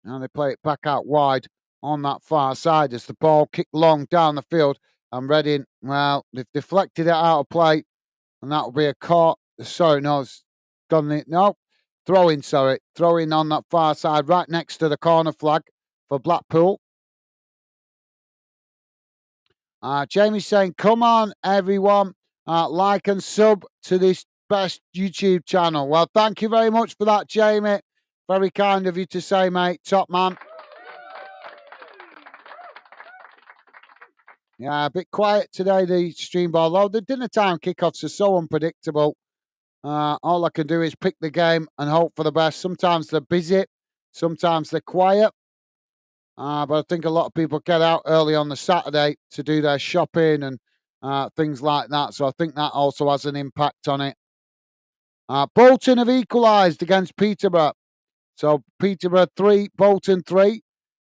Now they play it back out wide on that far side as the ball kicked long down the field. And Reading, well, they've deflected it out of play. And that will be a caught. Sorry, no, it's gone. No, throw-in, sorry. Throw-in on that far side, right next to the corner flag for Blackpool. Jamie's saying, come on, everyone. Like and sub to this best YouTube channel. Well, thank you very much for that, Jamie. Very kind of you to say, mate. Top man. Yeah, a bit quiet today, the stream ball. Although the dinner time kickoffs are so unpredictable. All I can do is pick the game and hope for the best. Sometimes they're busy, sometimes they're quiet. But I think a lot of people get out early on the Saturday to do their shopping and things like that. So I think that also has an impact on it. Bolton have equalised against Peterborough. So Peterborough 3, Bolton 3.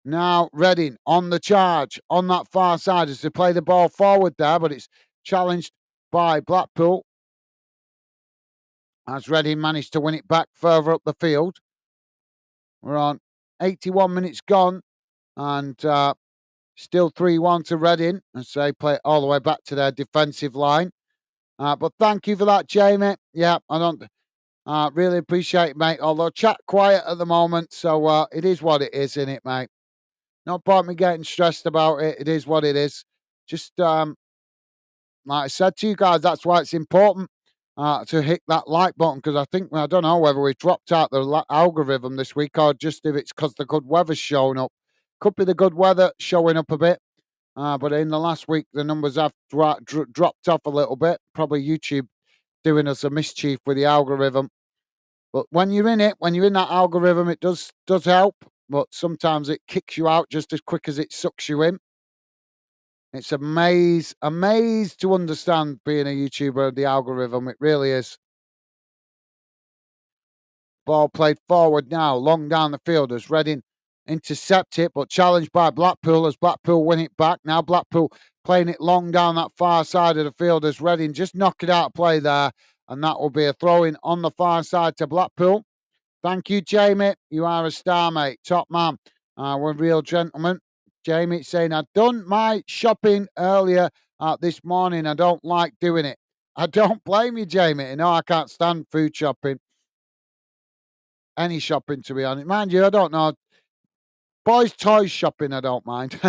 Now Reading on the charge on that far side as they play the ball forward there, but it's challenged by Blackpool as Reading managed to win it back further up the field. We're on 81 minutes gone and still 3-1 to Reading as they play it all the way back to their defensive line. But thank you for that, Jamie. Yeah, I don't really appreciate it, mate. Although chat quiet at the moment, so it is what it is, isn't it, mate? No point me getting stressed about it. It is what it is. Just like I said to you guys, that's why it's important to hit that like button because I think I don't know whether we dropped out the algorithm this week or just if it's because the good weather's showing up. Could be the good weather showing up a bit. But in the last week, the numbers have dropped off a little bit. Probably YouTube doing us a mischief with the algorithm. But when you're in it, when you're in that algorithm, it does help. But sometimes it kicks you out just as quick as it sucks you in. It's a maze to understand being a YouTuber, the algorithm. It really is. Ball played forward now, long down the field as Reading intercept it, but challenged by Blackpool as Blackpool win it back. Now Blackpool playing it long down that far side of the field as Reading just knock it out of play there. And that will be a throw-in on the far side to Blackpool. Thank you, Jamie. You are a star, mate. Top man. We're real gentlemen. Jamie saying, I've done my shopping earlier this morning. I don't like doing it. I don't blame you, Jamie. You know, I can't stand food shopping. Any shopping, to be honest. Mind you, I don't know. Boys' toys shopping, I don't mind.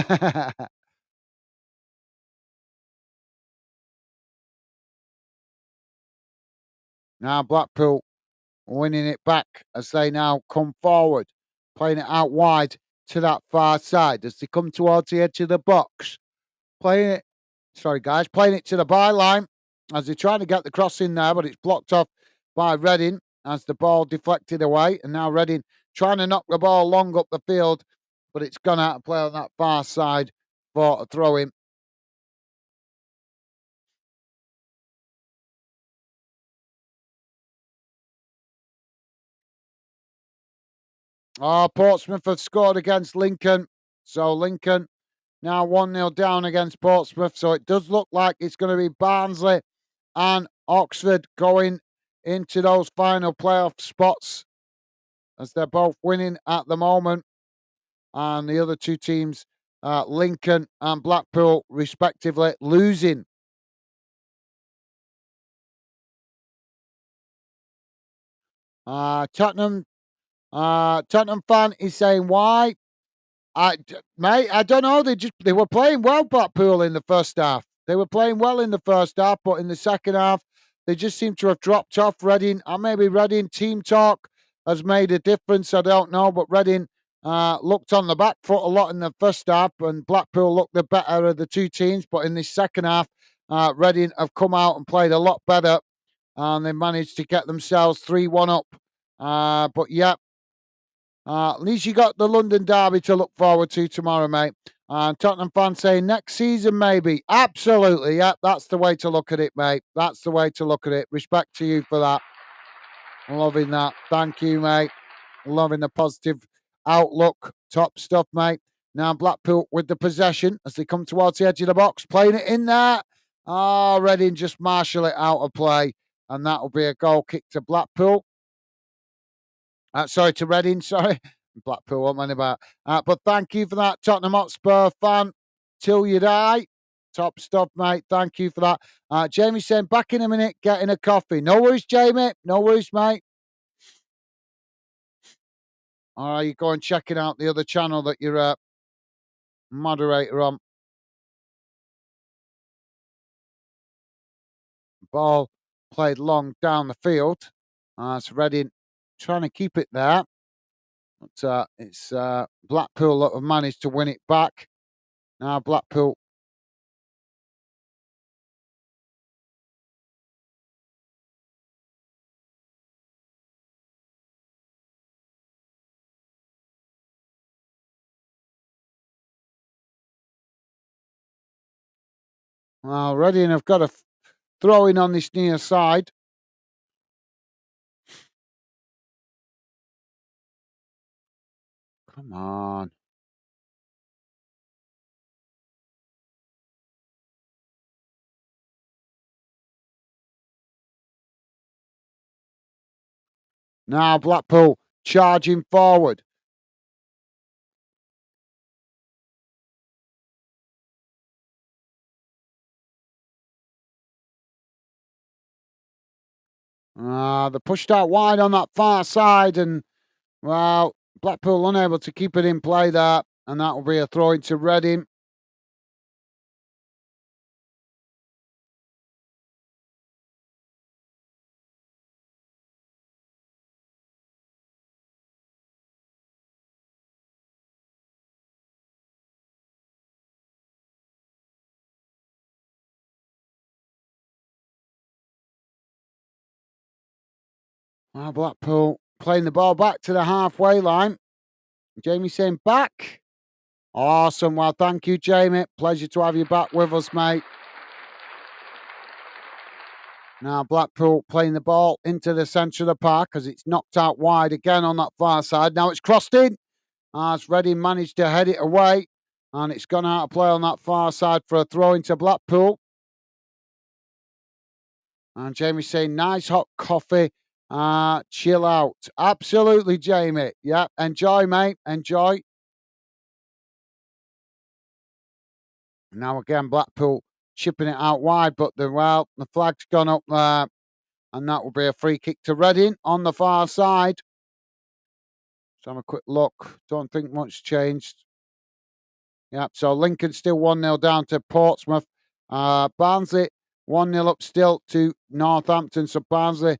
Now Blackpool winning it back as they now come forward, playing it out wide to that far side as they come towards the edge of the box. Playing it, sorry guys, playing it to the byline as they're trying to get the cross in there, but it's blocked off by Reading as the ball deflected away. And now Reading trying to knock the ball long up the field, but it's gone out of play on that far side for a throw in. Oh, Portsmouth have scored against Lincoln. So Lincoln now 1-0 down against Portsmouth. So it does look like it's going to be Barnsley and Oxford going into those final playoff spots as they're both winning at the moment. And the other two teams, Lincoln and Blackpool, respectively, losing. Tottenham Tottenham fan is saying why. Mate, I don't know. They were playing well, Blackpool, in the first half. They were playing well in the first half, but in the second half, they just seem to have dropped off. Reading, or maybe Reading team talk has made a difference. I don't know, but Reading looked on the back foot a lot in the first half, and Blackpool looked the better of the two teams. But in this second half, Reading have come out and played a lot better, and they managed to get themselves 3-1 up. But yeah, at least you got the London derby to look forward to tomorrow, mate. And Tottenham fans saying next season, maybe. Absolutely. Yeah, that's the way to look at it, mate. That's the way to look at it. Respect to you for that. Loving that. Thank you, mate. Loving the positive outlook. Top stuff, mate. Now Blackpool with the possession as they come towards the edge of the box, playing it in there. Reading just marshal it out of play. And that'll be a goal kick to Blackpool. Sorry, to Reading, sorry. Blackpool, what am I about? But thank you for that, Tottenham Hotspur fan. Till you die. Top stuff, mate. Thank you for that. Jamie saying, back in a minute, getting a coffee. No worries, Jamie. No worries, mate. You go and checking out the other channel that you're a moderator on. Ball played long down the field. It's Reading trying to keep it there. But it's Blackpool that have managed to win it back. Now Blackpool. Reading have got a throw in on this near side. Come on. Now Blackpool charging forward. They pushed out wide on that far side, and well, Blackpool unable to keep it in play there, and that will be a throw into Reading. Blackpool playing the ball back to the halfway line. Jamie saying back. Awesome. Well, thank you, Jamie. Pleasure to have you back with us, mate. Now Blackpool playing the ball into the centre of the park as it's knocked out wide again on that far side. Now it's crossed in. As Reading managed to head it away, and it's gone out of play on that far side for a throw into Blackpool. And Jamie's saying, nice hot coffee. Chill out. Absolutely, Jamie. Yeah, enjoy, mate. Enjoy. Now again, Blackpool chipping it out wide, but the flag's gone up there, and that will be a free kick to Reading on the far side. Let's have a quick look. Don't think much changed. Yep, so Lincoln still 1-0 down to Portsmouth. Barnsley 1-0 up still to Northampton. So Barnsley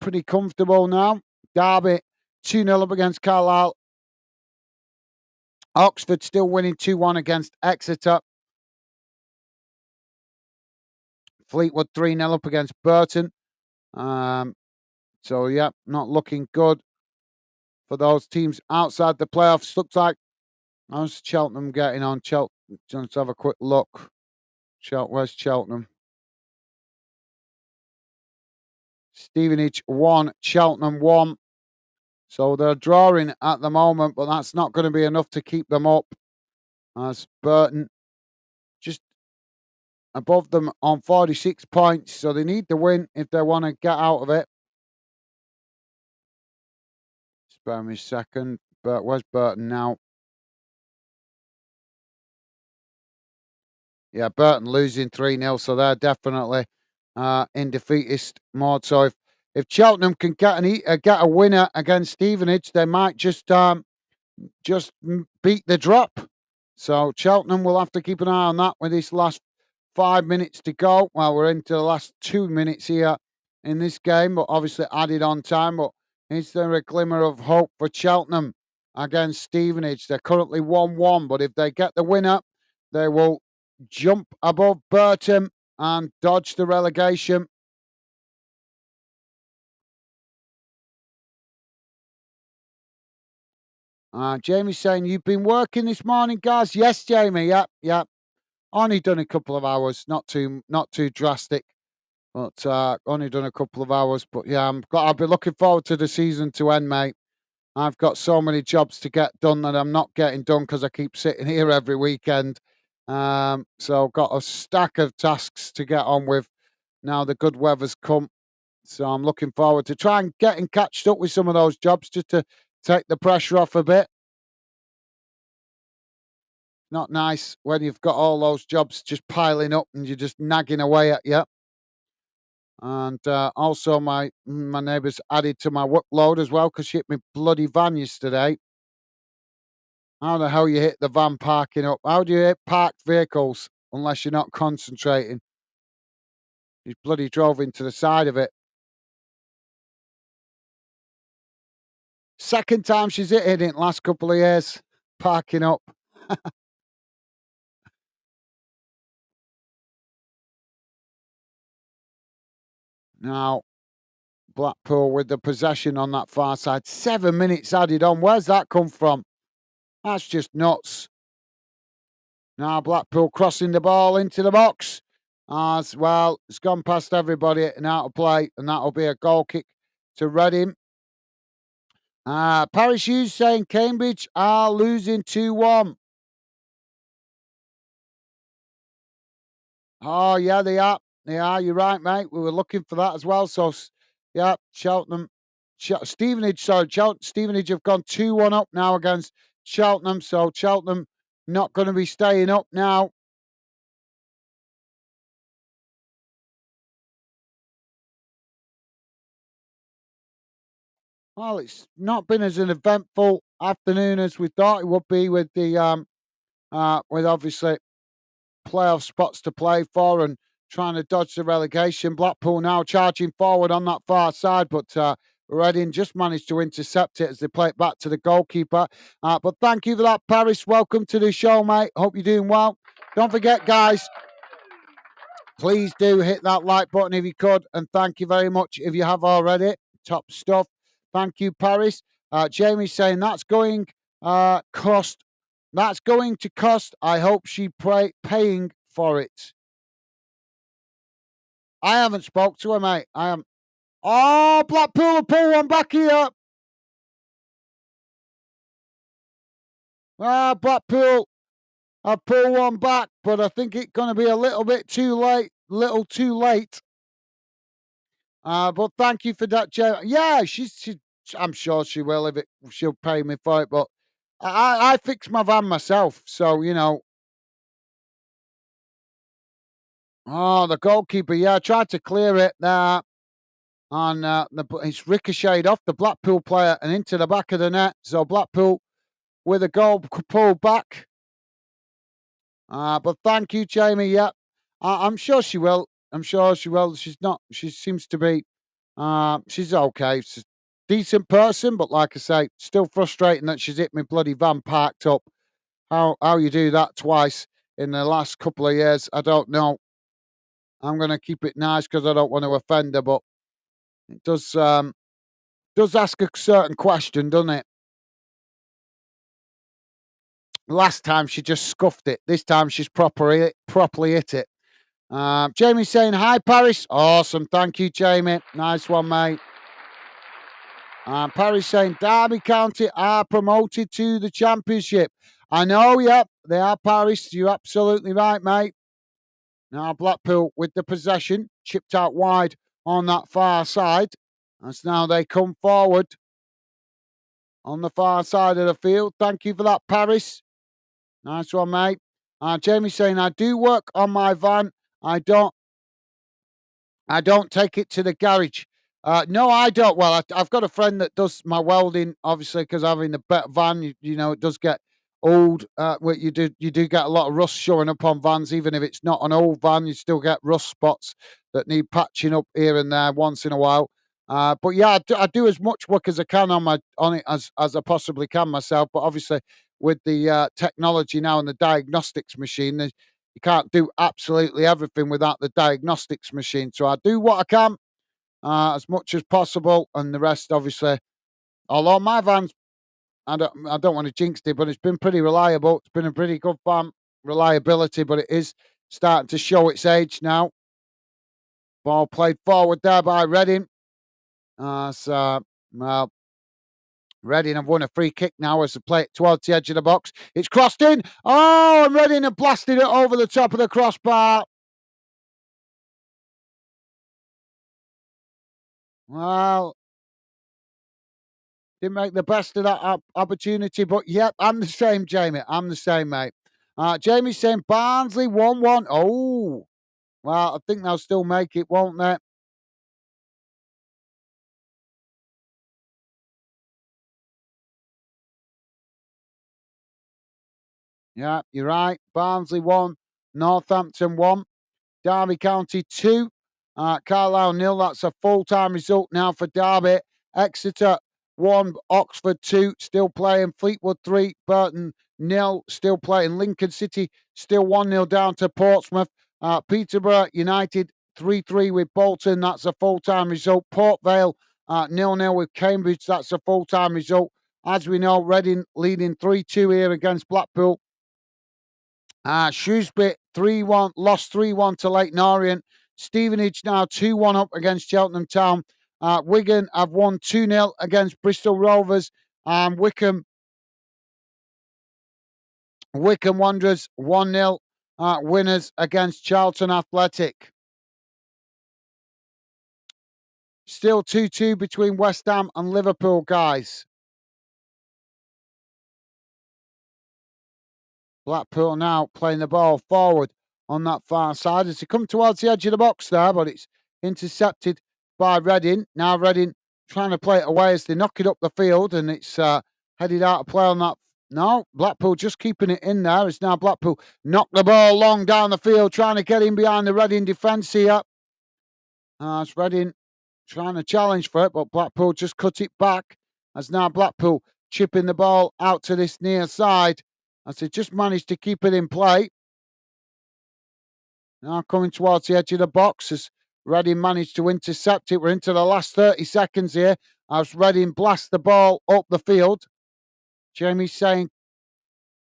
pretty comfortable now. Derby 2-0 up against Carlisle. Oxford still winning 2-1 against Exeter. Fleetwood 3-0 up against Burton. So, yeah, not looking good for those teams outside the playoffs. Looks like, how's Cheltenham getting on? Let's have a quick look. Where's Cheltenham? Stevenage 1, Cheltenham 1. So they're drawing at the moment, but that's not going to be enough to keep them up. As Burton just above them on 46 points, so they need the win if they want to get out of it. Spare me a second. But where's Burton now? Yeah, Burton losing 3-0, so they're definitely in defeatist mode. So if Cheltenham can get get a winner against Stevenage, they might just beat the drop. So Cheltenham will have to keep an eye on that with this last 5 minutes to go. Well, we're into the last 2 minutes here in this game, but obviously added on time. But is there a glimmer of hope for Cheltenham against Stevenage? They're currently 1-1, but if they get the winner, they will jump above Burton and dodge the relegation. Jamie's saying, you've been working this morning, guys? Yes, Jamie. Yep. Only done a couple of hours, not too drastic, but only done a couple of hours. But yeah, I'll be looking forward to the season to end, mate. I've got so many jobs to get done that I'm not getting done because I keep sitting here every weekend. So I've got a stack of tasks to get on with now the good weather's come. So I'm looking forward to trying getting catched up with some of those jobs just to take the pressure off a bit. Not nice when you've got all those jobs just piling up and you're just nagging away at you. And also, my neighbour's added to my workload as well because she hit my bloody van yesterday. How the hell you hit the van parking up? How do you hit parked vehicles unless you're not concentrating? She bloody drove into the side of it. Second time she's hit it in the last couple of years, parking up. Now, Blackpool with the possession on that far side. 7 minutes added on. Where's that come from? That's just nuts. Now Blackpool crossing the ball into the box. As well, it's gone past everybody and out of play, and that'll be a goal kick to Reading. Paris Hughes saying Cambridge are losing 2-1. Oh, yeah, they are. They are. You're right, mate. We were looking for that as well. So, yeah, Cheltenham. Stevenage have gone 2-1 up now against Cheltenham. So, Cheltenham not going to be staying up now. Well, it's not been as an eventful afternoon as we thought it would be with the with obviously playoff spots to play for and trying to dodge the relegation. Blackpool now charging forward on that far side, but Reading just managed to intercept it as they play it back to the goalkeeper. But thank you for that, Paris. Welcome to the show, mate. Hope you're doing well. Don't forget, guys, please do hit that like button if you could, and thank you very much if you have already. Top stuff. Thank you, Paris. Jamie's saying that's going cost. That's going to cost. I hope she paying for it. I haven't spoke to her, mate. I am. Oh, Blackpool will pull one back here. Blackpool, I pull one back, but I think it's going to be a little bit too late. Little too late. But thank you for that, Joe. Yeah, I'm sure she will if she'll pay me for it. But I fix my van myself, so you know. Oh, the goalkeeper, yeah, tried to clear it there, and it's ricocheted off the Blackpool player and into the back of the net. So Blackpool with a goal pulled back. But thank you, Jamie. Yeah, I'm sure she will. I'm sure she will. She's not. She seems to be. She's okay. She's a decent person, but like I say, still frustrating that she's hit me bloody van parked up. How you do that twice in the last couple of years, I don't know. I'm going to keep it nice because I don't want to offend her, but it does ask a certain question, doesn't it? Last time she just scuffed it. This time she's properly hit it. Jamie's saying, hi, Paris. Awesome. Thank you, Jamie. Nice one, mate. And Perry saying Derby County are promoted to the Championship. I know, yep, they are Paris. You're absolutely right, mate. Now Blackpool with the possession, chipped out wide on that far side. As now they come forward on the far side of the field. Thank you for that, Paris. Nice one, mate. Jamie saying, I do work on my van. I don't take it to the garage. No, I don't. Well, I've got a friend that does my welding, obviously, because having a better van, you know, it does get old. You do get a lot of rust showing up on vans, even if it's not an old van, you still get rust spots that need patching up here and there once in a while. But yeah, I do as much work as I can on it as I possibly can myself. But obviously, with the technology now and the diagnostics machine, you can't do absolutely everything without the diagnostics machine. So I do what I can as much as possible, and the rest, obviously. Although my van's, I don't want to jinx it, but it's been pretty reliable. It's been a pretty good van reliability, but it is starting to show its age now. Ball played forward there by Reading. Well, Reading have won a free kick now as they play it towards the edge of the box. It's crossed in. Oh, and Reading have blasted it over the top of the crossbar. Well, didn't make the best of that opportunity, but yep, I'm the same, Jamie. I'm the same, mate. Jamie's saying Barnsley 1-1. Oh, well, I think they'll still make it, won't they? Yeah, you're right. Barnsley 1, Northampton 1, Derby County 2, Carlisle 0. That's a full-time result now for Derby. Exeter 1, Oxford 2, still playing. Fleetwood 3, Burton 0, still playing. Lincoln City still 1-0 down to Portsmouth. Peterborough United 3-3 with Bolton. That's a full-time result. Port Vale 0-0 with Cambridge. That's a full-time result. As we know, Reading leading 3-2 here against Blackpool. Shrewsbury 3-1, lost 3-1 to Leyton Orient. Stevenage now 2-1 up against Cheltenham Town. Wigan have won 2-0 against Bristol Rovers. Wycombe Wanderers 1-0 winners against Charlton Athletic. Still 2-2 between West Ham and Liverpool, guys. Blackpool now playing the ball forward on that far side as they come towards the edge of the box there, but it's intercepted by Reading. Now Reading trying to play it away as they knock it up the field, and it's headed out of play on that. No, Blackpool just keeping it in there. It's now Blackpool knock the ball long down the field, trying to get in behind the Reading defence here. It's Reading trying to challenge for it, but Blackpool just cut it back. As now Blackpool chipping the ball out to this near side as they just managed to keep it in play. Now coming towards the edge of the box as Reading managed to intercept it. We're into the last 30 seconds here as Reading blast the ball up the field. Jamie's saying,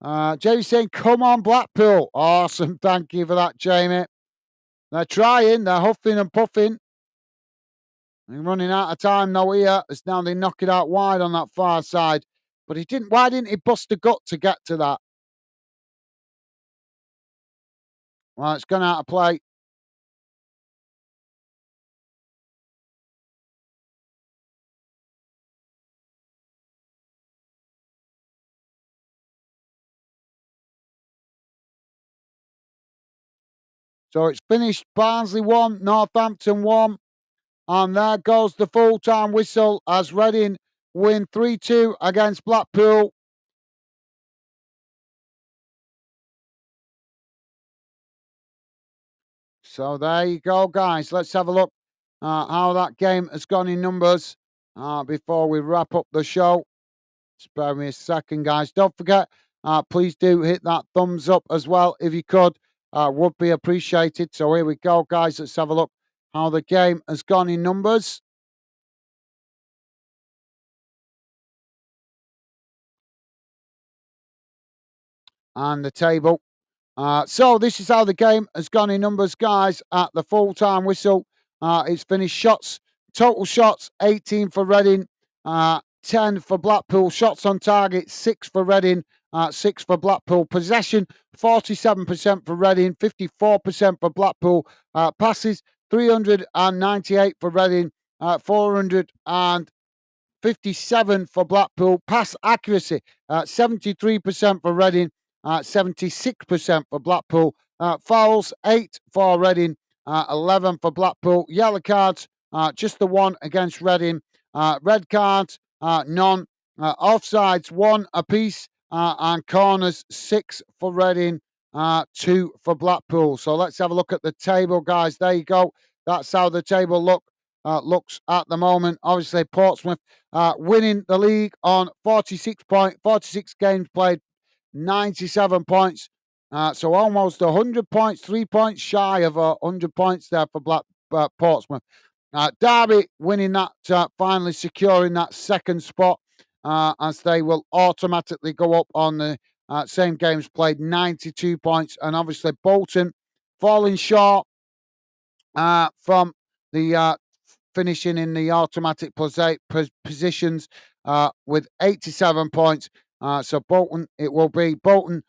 come on, Blackpool. Awesome. Thank you for that, Jamie. They're trying. They're huffing and puffing. They're running out of time now here. As now they knock it out wide on that far side. But he didn't. Why didn't he bust a gut to get to that? Well, it's gone out of play. So it's finished. Barnsley 1, Northampton 1. And there goes the full-time whistle as Reading win 3-2 against Blackpool. So there you go, guys. Let's have a look how that game has gone in numbers before we wrap up the show. Spare me a second, guys. Don't forget, please do hit that thumbs up as well if you could. Would be appreciated. So here we go, guys. Let's have a look how the game has gone in numbers. And the table. So this is how the game has gone in numbers, guys. At the full-time whistle, it's finished shots, total shots, 18 for Reading, 10 for Blackpool. Shots on target, 6 for Reading, 6 for Blackpool. Possession, 47% for Reading, 54% for Blackpool. Passes, 398 for Reading, 457 for Blackpool. Pass accuracy, 73% for Reading, 76% for Blackpool. Fouls, 8 for Reading, 11 for Blackpool. Yellow cards, just the one against Reading. Red cards, none. Offsides, 1 apiece. And corners, 6 for Reading, 2 for Blackpool. So let's have a look at the table, guys. There you go. That's how the table looks at the moment. Obviously, Portsmouth winning the league on 46 games played, 97 points. So almost 100 points, 3 points shy of 100 points there for Portsmouth. Derby winning that, finally securing that second spot, as they will automatically go up on the same games played, 92 points. And obviously Bolton falling short from the finishing in the automatic positions with 87 points. So Bolton, it will be Bolton,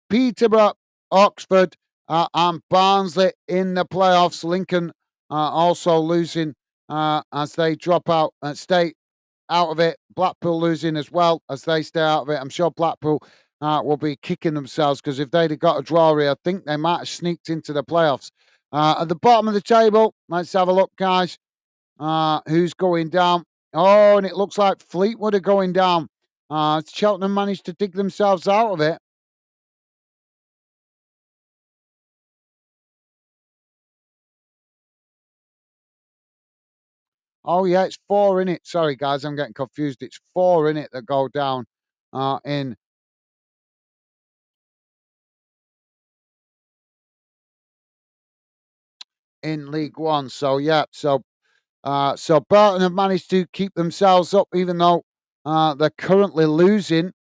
Peterborough, Oxford, and Barnsley in the playoffs. Lincoln also losing as they drop out and stay out of it. Blackpool losing as well as they stay out of it. I'm sure Blackpool will be kicking themselves, because if they'd have got a draw here, I think they might have sneaked into the playoffs. At the bottom of the table, let's have a look, guys. Who's going down? Oh, and it looks like Fleetwood are going down. Cheltenham managed to dig themselves out of it. Oh, yeah, it's 4 in it. Sorry, guys, I'm getting confused. It's 4 in it that go down in League One. So, yeah, so Burton have managed to keep themselves up, even though they're currently losing.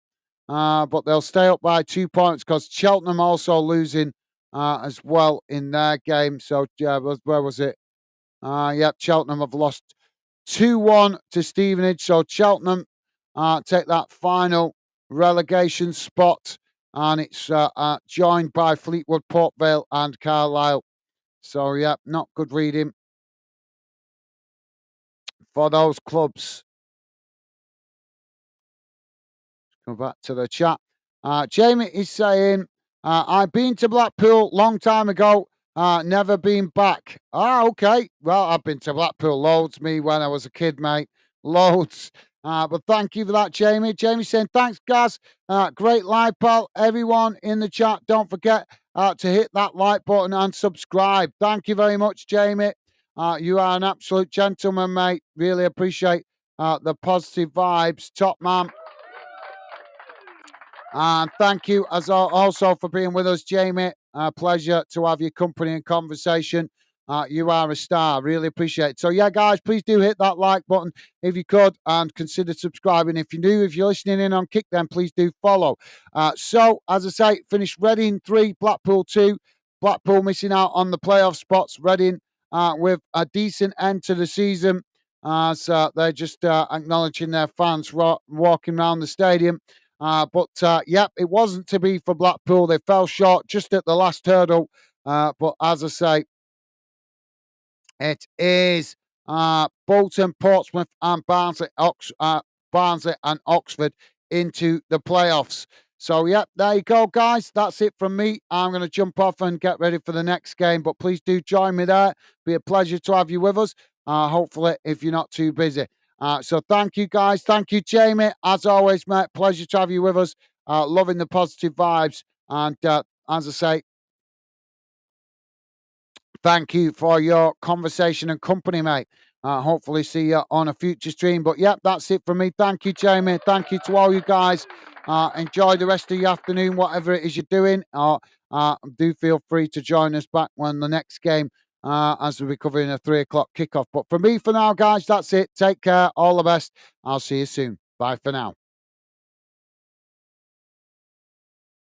But they'll stay up by 2 points, because Cheltenham also losing as well in their game. So, yeah, where was it? Cheltenham have lost 2-1 to Stevenage. So Cheltenham take that final relegation spot, and it's joined by Fleetwood, Port Vale, and Carlisle. So, yeah, not good reading for those clubs. Go back to the chat. Jamie is saying, I've been to Blackpool long time ago, never been back. Okay. Well, I've been to Blackpool loads, me, when I was a kid, mate. Loads. But thank you for that, Jamie. Jamie saying, thanks, Gaz. Great live, pal. Everyone in the chat, don't forget to hit that like button and subscribe. Thank you very much, Jamie. You are an absolute gentleman, mate. Really appreciate the positive vibes. Top man. And thank you also for being with us, Jamie. Pleasure to have your company and conversation. You are a star. Really appreciate it. So, yeah, guys, please do hit that like button if you could, and consider subscribing. If you're new, if you're listening in on Kick, then please do follow. So, as I say, finished Reading 3, Blackpool 2. Blackpool missing out on the playoff spots. Reading with a decent end to the season. So they're just acknowledging their fans walking around the stadium. Yep, it wasn't to be for Blackpool. They fell short just at the last hurdle. But as I say, it is Bolton, Portsmouth, and Barnsley and Oxford into the playoffs. So, yep, there you go, guys. That's it from me. I'm going to jump off and get ready for the next game. But please do join me there. Be a pleasure to have you with us. Hopefully, if you're not too busy. So thank you, guys. Thank you, Jamie. As always, mate, pleasure to have you with us. Loving the positive vibes. And as I say, thank you for your conversation and company, mate. Hopefully see you on a future stream. But, yeah, that's it from me. Thank you, Jamie. Thank you to all you guys. Enjoy the rest of your afternoon, whatever it is you're doing. Do feel free to join us back when the next game, as we'll be covering a 3 o'clock kickoff. But for me, for now, guys, that's it. Take care. All the best. I'll see you soon. Bye for now.